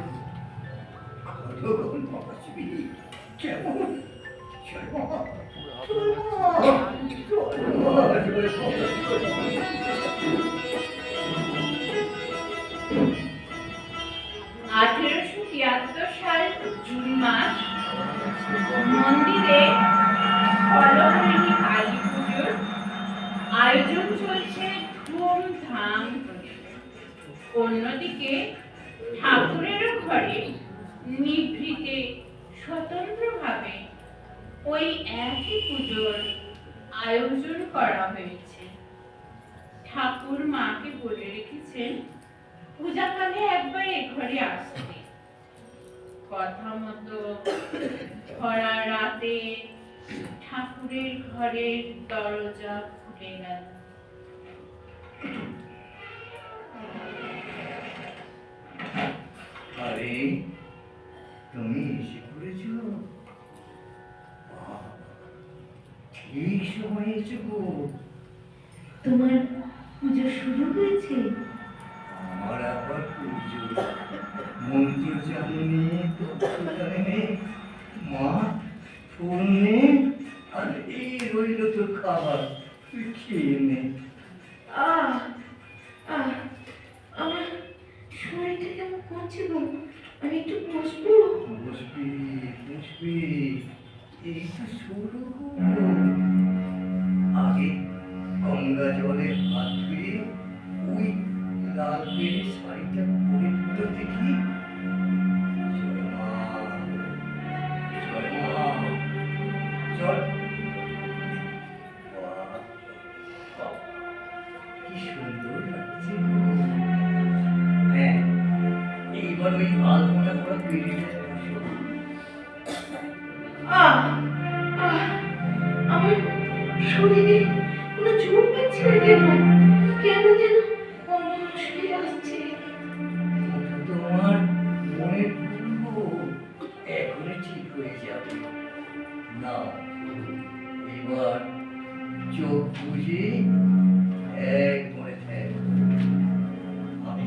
ঘন ঘন আসবি, কেমন? জয় মা, জয় মা, জয় মা, জয় মা। 1873 সাল জুন মাস মন্দিরে ফলহরিণী কালী পুজোর আয়োজন চলছে ধুমধাম করে। অন্যদিকে ঠাকুরেরও ঘরে নিভৃতে স্বতন্ত্রভাবে ওই একই পুজোর আয়োজন করা হয়েছে। ঠাকুর মাকে বলে রেখেছেন পূজাকালে একবার এ ঘরে আসতে। কথা মতো ভরা রাতে ঠাকুরের ঘরের দরজা খুলে গেল। আরে, তুমি এসে পড়েছ? বাহ, ঠিক সময় এসে গো। তোমার পুজো শুরু হয়েছে? আমার আবার পুজো, মন্ত্র জানি, তত্ত্ব জানি, মা ফুল নে, আর এই রইল তোর খাবার, তুই খেয়ে নে। আহ আহ আমার শরীরটা কেমন করছে গো, আমি একটু বসবো? বসবি, বসবি, এই তো শুরু। আগে গঙ্গা জলে হাত ধুয়ে ওই লাল বেড়ে শাড়িটা পরে তো দেখি। জয় মা, জয় মা, জয়। বাহ, বাহ, কি সুন্দর লাগছে গো। হ্যাঁ, এইবার এবার ওই আলমোড়া করা পেরিয়ে এসো। আহ আহ আমার শরীরে কোনো জোর পাচ্ছে না কেন কেন যেন অসুবিধা আসছে। তোমার মনের ভুল এখনই ঠিক হয়ে যাবে। না, এবার চোখ বুঝে এক মনে থাক। আমি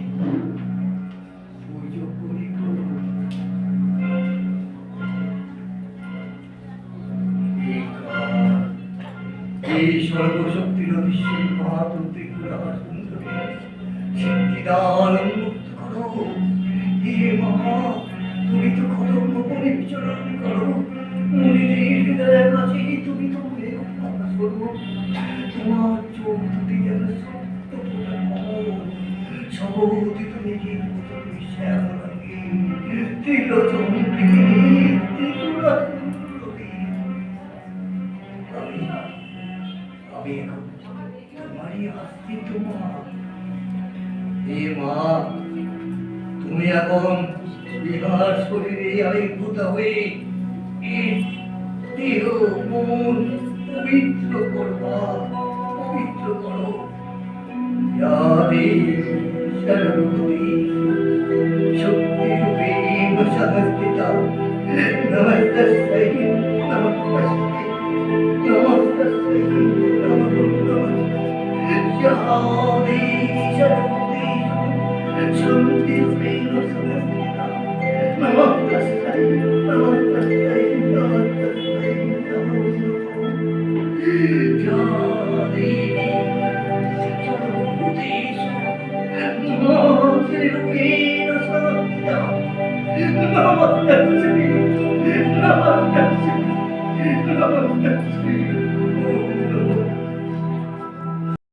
পুজো করি গো। এই সর্বশক্তির অধীশ্বরী মহাতন্ত্রিকা সুন্দরী সিদ্ধিদান উন্মুক্ত করো। হে মা, তুমি তো কত গোপনে বিচরণ করো। মুনিদের হৃদয়ের কাছে তুমি তো মেঘমালা স্বরূপ। তোমার চোখ দুটি যেন সত্য সবতি তুমি কি শ্যামরঙ্গী ত্রিলোচন্দ্রী ত্রিপুরা সুন্দরী। আমি এখন তোমারই আশ্রিত মা। হে মা, তুমি এখন বিহার শরীরে আবির্ভূত হয়ে এর দেহ মন পবিত্র করবা, পবিত্র করো। সর্বভূতি শক্তি রূপে সহস্তিতা নমস্তস্যৈ নমস্তস্যৈ নমস্তস্যৈ নমো নমঃ। সর্বভূতি শান্তি প্রেম সহস্তিতা নমস্তস্যৈ নমস্তস্যৈ নমস্তস্যৈ নমো নমঃ।